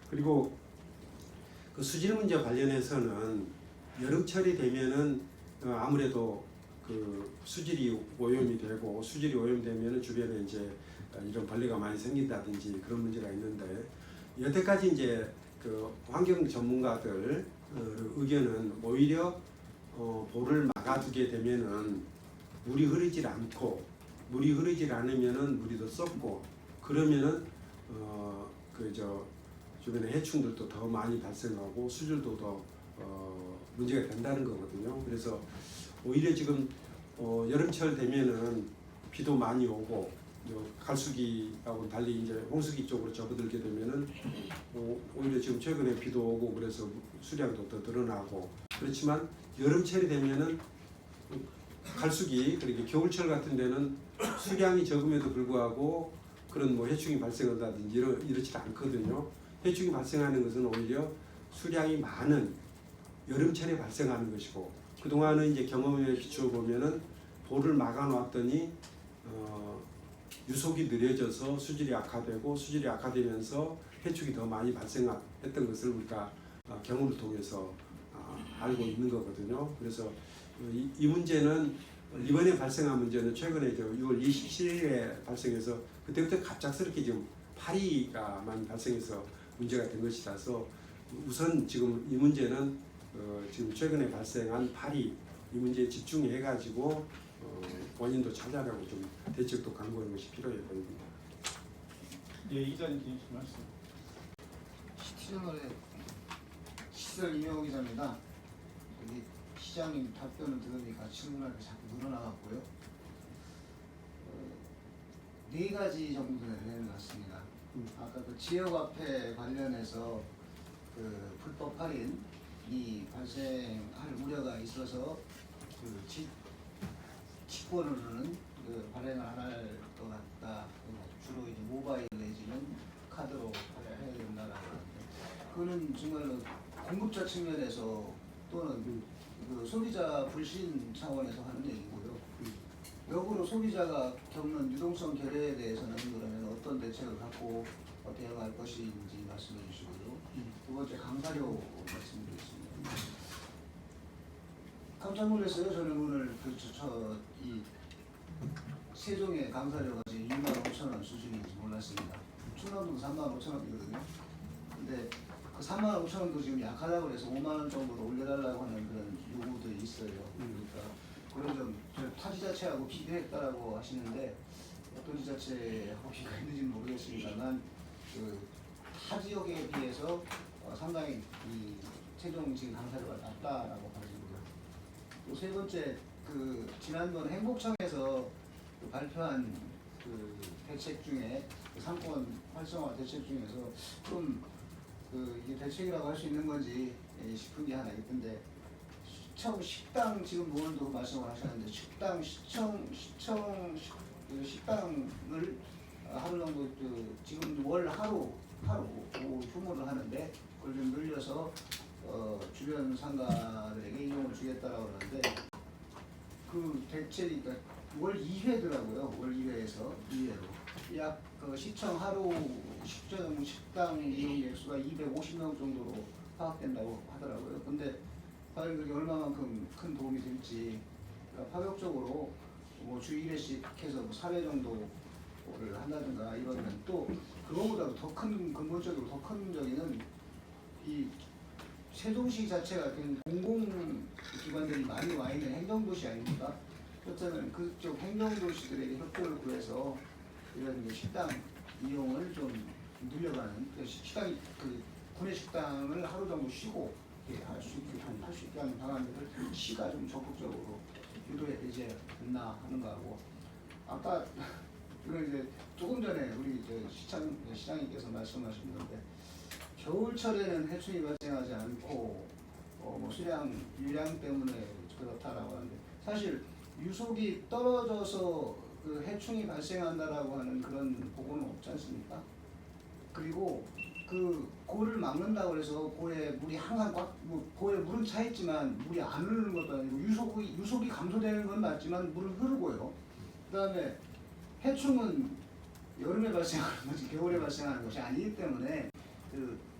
그리고 그 수질 문제 관련해서는 여름철이 되면은 아무래도 그 수질이 오염이 되고 수질이 오염되면은 주변에 이제 이런 벌레가 많이 생긴다든지 그런 문제가 있는데 여태까지 이제 그 환경 전문가들 의견은 오히려 볼을 막아두게 되면은 물이 흐르질 않으면은 물이 더 썩고 그러면은 주변에 해충들도 더 많이 발생하고 수질도 더 문제가 된다는 거거든요. 그래서 오히려 지금 여름철 되면은 비도 많이 오고 갈수기하고 달리 이제 홍수기 쪽으로 접어들게 되면은 오히려 지금 최근에 비도 오고 그래서 수량도 더 늘어나고 그렇지만 여름철이 되면은 갈수기 그리고 겨울철 같은 데는 수량이 적음에도 불구하고 그런 해충이 발생한다든지 이렇지 않거든요. 해충이 발생하는 것은 오히려 수량이 많은 여름철에 발생하는 것이고 그동안은 이제 경험에 비추어 보면은 볼을 막아놨더니 유속이 느려져서 수질이 악화되면서 해충이 더 많이 발생했던 것을 우리가 경험을 통해서 알고 있는 거거든요. 그래서 이 문제는 이번에 발생한 문제는 최근에 6월 27일에 발생해서 그때부터 갑작스럽게 지금 파리가 많이 발생해서 문제가 된 것이라서 우선 지금 이 문제는 지금 최근에 발생한 파리 이 문제에 집중해 가지고 원인도 찾아내고 좀 대책도 강구하는 것이 필요해 보입니다. 예, 이자님 말씀. 시티저널의 시설 이명호 기자입니다. 여기 시장님 답변을 들으니까 질문할 게 자꾸 늘어나갔고요. 네 가지 정도 되는 것 같습니다. 아까 그 지역화폐 관련해서 그 불법 할인이 발생할 우려가 있어서 그 직권으로는 그 발행을 안 할 것 같다. 주로 이제 모바일 내지는 카드로 해야 된다라고 하는데 그거는 정말로 공급자 측면에서 또는 그 소비자 불신 차원에서 하는 얘기고요. 역으로 소비자가 겪는 유동성 결여에 대해서는 그러면 어떤 대책을 갖고 대응할 것인지 말씀해 주시고요. 두 번째 강사료 말씀드리겠습니다. 깜짝 놀랐어요. 저는 오늘 이 세종의 강사료가 지금 25,000원 수준인지 몰랐습니다. 충남도도 35,000원이거든요. 근데 그 35,000원도 지금 약하다고 해서 5만 원 정도로 올려달라고 하는 그런 요구들이 있어요. 그러니까 그런 좀타 지자체하고 비교했다라고 하시는데 어떤 지자체하고 비교가 있는지는 모르겠습니다만 타 지역에 비해서 상당히 이 세종 지금 강사료가 낮다라고 봐지고요. 또 세 번째 지난번 행복청에서 발표한 대책 중에 상권 활성화 대책 중에서 좀 이게 대책이라고 할 수 있는 건지 싶은 게 하나 있던데 식당 지금 의원도 말씀을 하셨는데 식당을 하루 정도 지금 월 하루 휴무를 하는데 그걸 좀 늘려서 주변 상가들에게 이용을 주겠다라고 하는데 그 대책이 월 2회더라고요. 월 2회에서 2회로 약 시청 하루 식당 이용객 수가 250명 정도로 파악된다고 하더라고요. 근데 과연 그게 얼마만큼 큰 도움이 될지 파격적으로 주 1회씩 해서 4회 정도를 한다든가 이러면 또 그거보다도 더 큰 근본적으로 더 큰 문제는 이 세종시 자체가 공공기관들이 많이 와 있는 행정도시 아닙니까? 그렇다면 그쪽 행정도시들에게 협조를 구해서 이런 식당 이용을 좀 늘려가는 식당 구내 식당을 하루 정도 쉬고 할 수 있게 하는 방안들을 시가 좀 적극적으로 유도해야 되지 않나 하는 거하고 아까 이건 이제 조금 전에 우리 시장님께서 말씀하신 건데 겨울철에는 해충이 발생하지 않고 유량 때문에 그렇다라고 하는데 사실 유속이 떨어져서 해충이 발생한다라고 하는 그런 보고는 없지 않습니까? 그리고 고를 막는다고 해서 고에 물이 항상 고에 물은 차 있지만 물이 안 흐르는 것도 아니고 유속이 감소되는 건 맞지만 물은 흐르고요. 그다음에 해충은 여름에 발생하는 것이 겨울에 발생하는 것이 아니기 때문에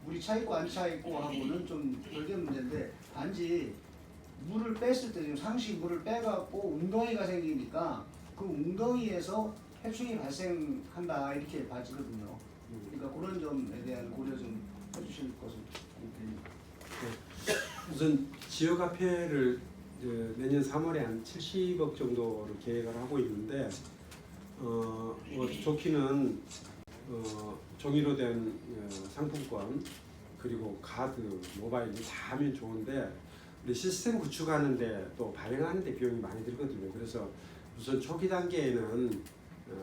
물이 차 있고 안 차 있고 하고는 좀 별개 문제인데 단지 물을 뺐을 때 지금 상시 물을 빼갖고 웅덩이가 생기니까 그 웅덩이에서 해충이 발생한다 이렇게 봐지거든요. 그러니까 그런 점에 대한 고려 좀 해주실 것을 부탁드립니다. 우선 지역화폐를 내년 3월에 한 70억 정도를 계획을 하고 있는데 좋기는 종이로 된 상품권 그리고 카드, 모바일 다 하면 좋은데 우리 시스템 구축하는데 또 발행하는데 비용이 많이 들거든요. 그래서 우선 초기 단계에는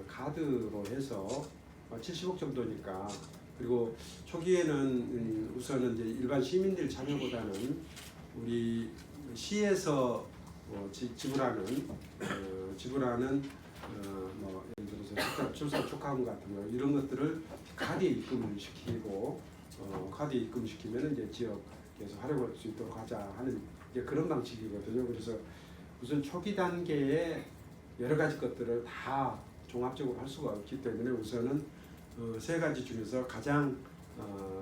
카드로 해서 70억 정도니까 그리고 초기에는 우선은 이제 일반 시민들 참여보다는 우리 시에서 지불하는 예를 들어서 출산 축하금 같은 거 이런 것들을 카드에 입금을 시키고 카드에 입금시키면 이제 지역에서 활용할 수 있도록 하자 하는 이제 그런 방식이거든요. 그래서 우선 초기 단계에 여러 가지 것들을 다 종합적으로 할 수가 없기 때문에 우선은 세 가지 중에서 가장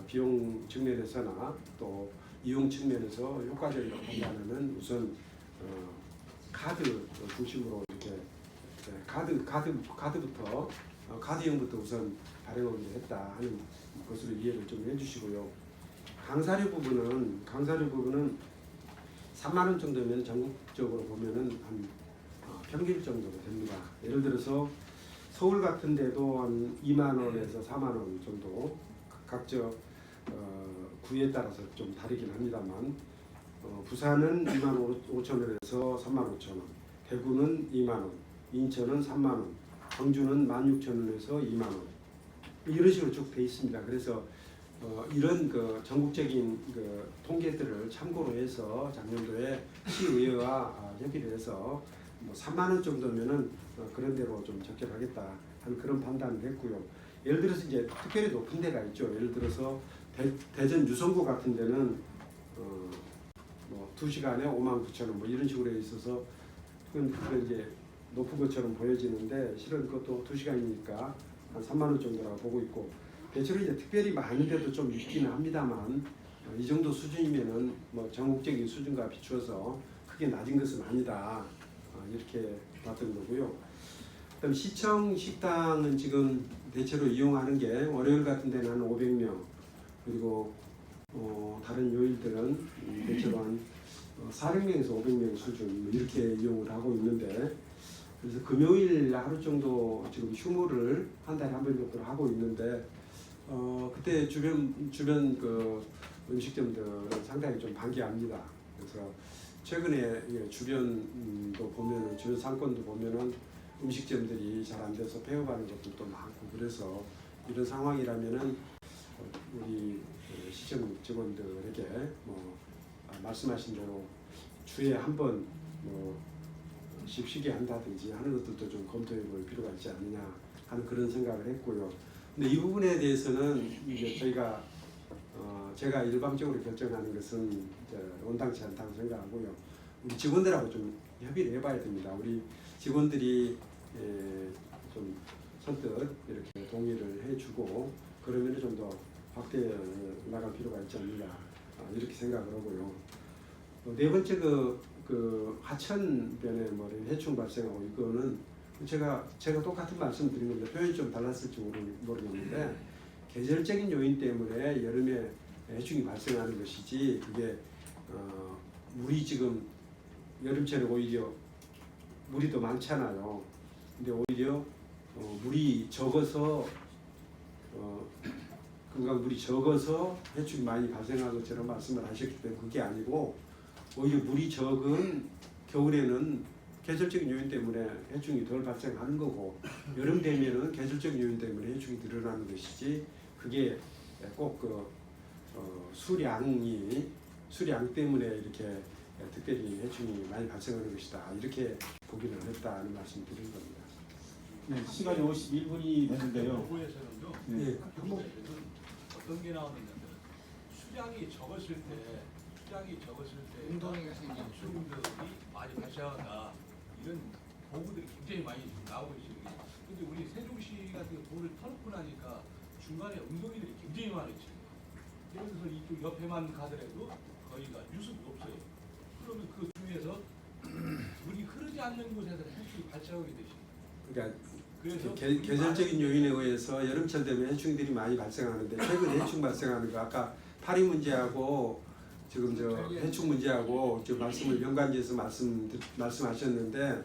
비용 측면에서나 또 이용 측면에서 효과적이라고 판단하는 우선 카드 중심으로 이렇게 카드부터 카드형부터 우선 발행하기로 했다 하는 것으로 이해를 좀 해주시고요. 강사료 부분은 3만 원 정도면 전국적으로 보면은 한 평균 정도가 됩니다. 예를 들어서 서울 같은 데도 한 2만 원에서 4만 원 정도 각적 구에 따라서 좀 다르긴 합니다만 부산은 2만 5천 원에서 3만 5천 원, 대구는 2만 원, 인천은 3만 원, 광주는 16,000원에서 2만 원 이런 식으로 쭉 돼 있습니다. 그래서 이런 전국적인 통계들을 참고로 해서 작년도에 시의회와 협의를 해서 3만 원 정도면은 그런 대로 좀 적절하겠다 하는 그런 판단을 했고요. 예를 들어서 이제 특별히 높은 데가 있죠. 예를 들어서 대전 유성구 같은 데는 2시간에 59,000원 이런 식으로 해 있어서 그건 이제 높은 것처럼 보여지는데 실은 그것도 2시간이니까 한 3만 원 정도라고 보고 있고 대체로 이제 특별히 많은 데도 좀 있기는 합니다만 이 정도 수준이면은 전국적인 수준과 비추어서 크게 크게 낮은 것은 아니다. 이렇게 봤던 거고요. 그다음 시청 식당은 지금 대체로 이용하는 게 월요일 같은 데는 한 500명, 그리고 다른 요일들은 대체로 한 400명에서 500명 수준 이렇게 이용을 하고 있는데, 그래서 금요일 하루 정도 지금 휴무를 한 달에 한 번 정도 하고 있는데, 그때 주변 그 음식점들은 상당히 좀 반기합니다. 그래서 최근에 주변도 보면은, 주변 상권도 보면은 음식점들이 잘 안 돼서 폐업하는 것들도 많고, 그래서 이런 상황이라면은 우리 시청 직원들에게 말씀하신 대로 주에 한 번 쉬게 한다든지 하는 것들도 좀 검토해 볼 필요가 있지 않느냐 하는 그런 생각을 했고요. 근데 이 부분에 대해서는 이제 제가 일방적으로 결정하는 것은 이제 온당치 않다고 생각하고요. 우리 직원들하고 좀 협의를 해봐야 됩니다. 우리 직원들이 좀 선뜻 이렇게 동의를 해주고, 그러면 좀 더 확대해 나갈 필요가 있지 않느냐 이렇게 생각을 하고요. 네 번째 그 하천변에 해충 발생하고, 이거는 제가 똑같은 말씀 드린 겁니다. 표현이 좀 달랐을지 모르겠는데, 계절적인 요인 때문에 여름에 해충이 발생하는 것이지, 그게 물이 지금 여름철에 오히려 물이 더 많잖아요. 근데 오히려 물이 적어서 금강물이 적어서 해충이 많이 발생한 것처럼 말씀을 하셨기 때문에 그게 아니고, 오히려 물이 적은 겨울에는 계절적인 요인 때문에 해충이 덜 발생하는 거고, 여름 되면은 계절적인 요인 때문에 해충이 늘어나는 것이지, 그게 꼭 수량 때문에 이렇게 특별히 해충이 많이 발생하는 것이다, 이렇게 보기는 어렵다는 말씀 드린 겁니다. 네, 시간이 51분이 됐는데요. 정부에서는요. 네. 어떤 게 나오느냐면 수량이 적었을 때 웅덩이가 생기는 해충들이 많이 발생한다, 이런 보고들이 굉장히 많이 나오고 있어요. 근데 우리 세종시 같은 돌을 터놓고 나니까 중간에 웅덩이들이 굉장히 많았죠. 예를 들어서 이쪽 옆에만 가더라도 거의가 유습이 없어요. 그러면 그 중에서 물이 흐르지 않는 곳에서 해충이 발생하게 되십니다. 그러니까 그래서 계절적인 요인에 의해서 여름철 되면 해충들이 많이 발생하는데, 최근에 해충 발생하는 거 아까 파리 문제하고 지금 해충 문제하고 지금 말씀을 연관지어서 말씀하셨는데,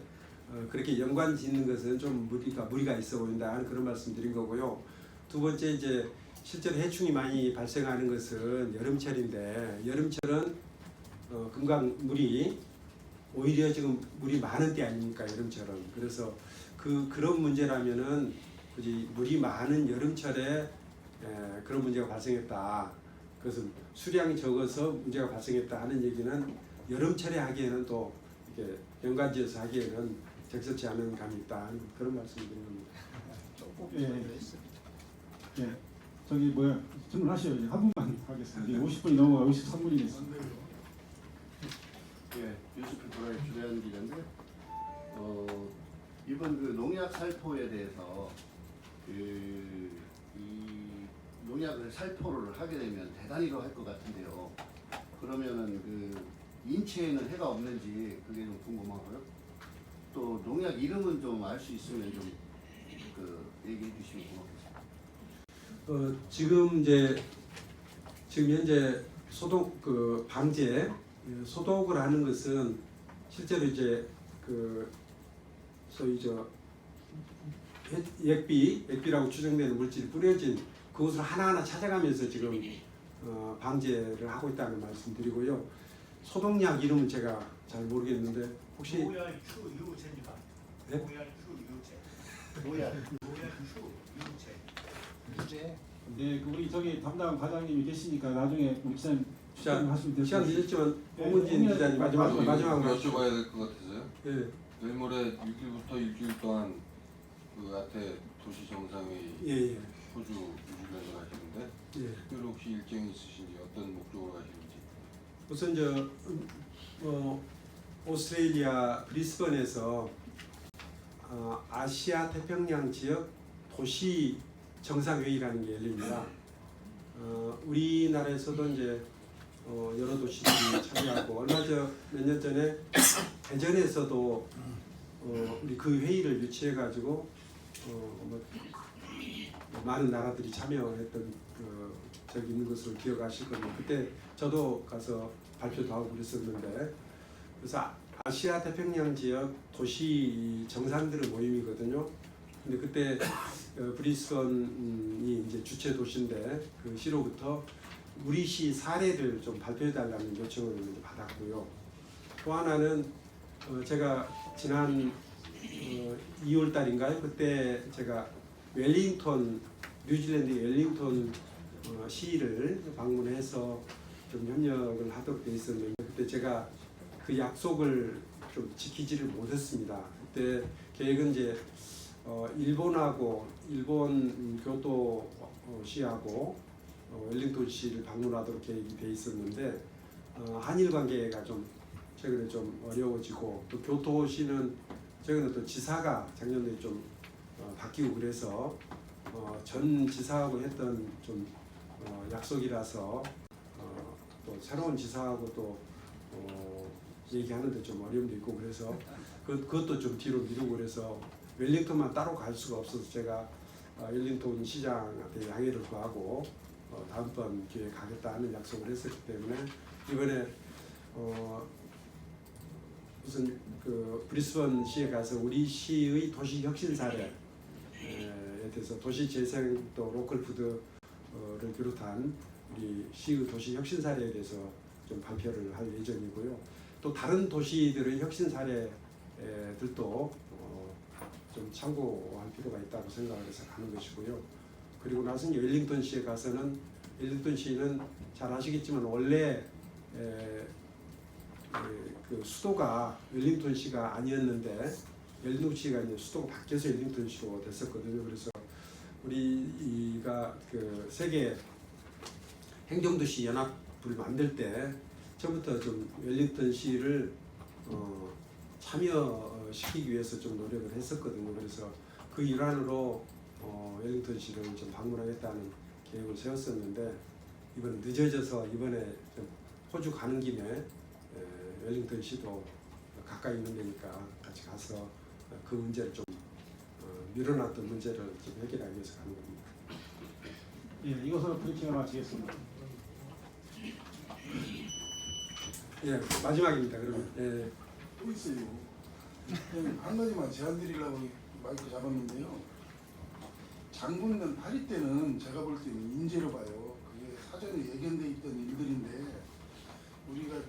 그렇게 연관 짓는 것은 좀 무리가 있어 보인다 하는 그런 말씀 드린 거고요. 두 번째, 이제 실제로 해충이 많이 발생하는 것은 여름철인데, 여름철은 금강물이 오히려 지금 물이 많은 때 아닙니까, 여름철은. 그래서 그런 문제라면은 굳이 물이 많은 여름철에 그런 문제가 발생했다, 그것은 수량이 적어서 문제가 발생했다 하는 얘기는 여름철에 하기에는 또 이렇게 연관지어서 하기에는 적절치 않은 감이 있다, 그런 말씀드리는 겁니다. 예, 저기 질문하시죠. 이제 한 분만 하겠습니다. 50분이 넘어가 53분이 됐습니다. 예, 뉴스필 보라의 주대한 기자인데, 이번 그 농약 살포에 대해서 이 농약을 살포를 하게 되면 대단히로 할 것 같은데요. 그러면은 그 인체에는 해가 없는지 그게 좀 궁금하고요. 또 농약 이름은 좀 알 수 있으면 좀 얘기해 주시면 고맙겠습니다. 지금 현재 소독 방제 소독을 하는 것은 실제로 이제 소위 액비라고 추정되는 물질이 뿌려진 그것을 하나하나 찾아가면서 지금 방제를 하고 있다는 말씀드리고요. 소독약 이름은 제가 잘 모르겠는데 혹시 모열추유제입니다. 네? 유제. 네, 우리 저기 담당 과장님이 계시니까 나중에 우리 기자님 하시면 될 시간 것 같아요. 늦었지만 네, 홍문진 기자님 마지막으로 여쭤봐야 될 것 같아서요. 예, 내일모레 6일부터 일주일 동안 그 아태 도시정상회의 예. 호주 뉴질랜드 가시는데 예. 특별히 혹시 일정이 있으신지, 어떤 목적으로 가시는지. 우선 오스트레일리아 브리스번에서 아시아 태평양 지역 도시 정상회의라는 게 열립니다. 우리나라에서도 이제 여러 도시들이 참여하고 얼마 전 몇 년 전에 대전에서도 우리 그 회의를 유치해 가지고 많은 나라들이 참여했던 적이 있는 것을 기억하실 겁니다. 그때 저도 가서 발표도 하고 그랬었는데, 그래서 아시아 태평양 지역 도시 정상들의 모임이거든요. 근데 그때 브리스번이 이제 주최 도시인데 그 시로부터 우리 시 사례를 좀 발표해 달라는 요청을 이제 받았고요. 또 하나는 제가 지난 2월 달인가요? 그때 제가 웰링턴, 뉴질랜드 웰링턴 시를 방문해서 좀 협력을 하도록 돼 있었는데, 그때 제가 그 약속을 좀 지키지를 못했습니다. 그때 계획은 이제 일본 교토 시하고 웰링턴 시를 방문하도록 계획이 돼 있었는데, 한일 관계가 좀 최근에 좀 어려워지고, 또 교토 시는 최근에 또 지사가 작년에 좀 바뀌고 그래서 전 지사하고 했던 좀 약속이라서 또 새로운 지사하고 또 얘기하는데 좀 어려움도 있고, 그래서 그것도 좀 뒤로 미루고, 그래서 웰링턴만 따로 갈 수가 없어서 제가 웰링턴 시장한테 양해를 구하고 다음번 기회에 가겠다 하는 약속을 했었기 때문에, 이번에 무슨 그 브리스번 시에 가서 우리 시의 도시 혁신 사례에 대해서 도시 재생 또 로컬 푸드를 비롯한 우리 시의 도시 혁신 사례에 대해서 좀 발표를 할 예정이고요. 또 다른 도시들의 혁신 사례들도 좀 참고할 필요가 있다고 생각을 해서 가는 것이고요. 그리고 나서 이제 웰링턴 시에 가서는, 웰링턴 시는 잘 아시겠지만 원래 그 수도가 웰링턴 시가 아니었는데 웰링턴 시가 이제 수도가 바뀌어서 웰링턴 시로 됐었거든요. 그래서 우리가 그 세계 행정도시 연합을 만들 때 처음부터 좀 웰링턴 시를 참여시키기 위해서 좀 노력을 했었거든요. 그래서 그 일환으로 웰링턴 시를 좀 방문하겠다는 계획을 세웠었는데, 이번 늦어져서 이번에 좀 호주 가는 김에 웰링턴 시도 가까이 있는 데니까 같이 가서 그 문제를 좀 밀어놨던 문제를 좀 해결하기 위해서 가는 겁니다. 예, 이것으로 브리핑을 마치겠습니다. 예, 마지막입니다. 그러면 또 있어요. 한 가지만 제안 드리려고 마이크 잡았는데요. 장군년 파리 때는 제가 볼 때는 인재로 봐요. 그게 사전에 예견돼 있던 일들인데 우리가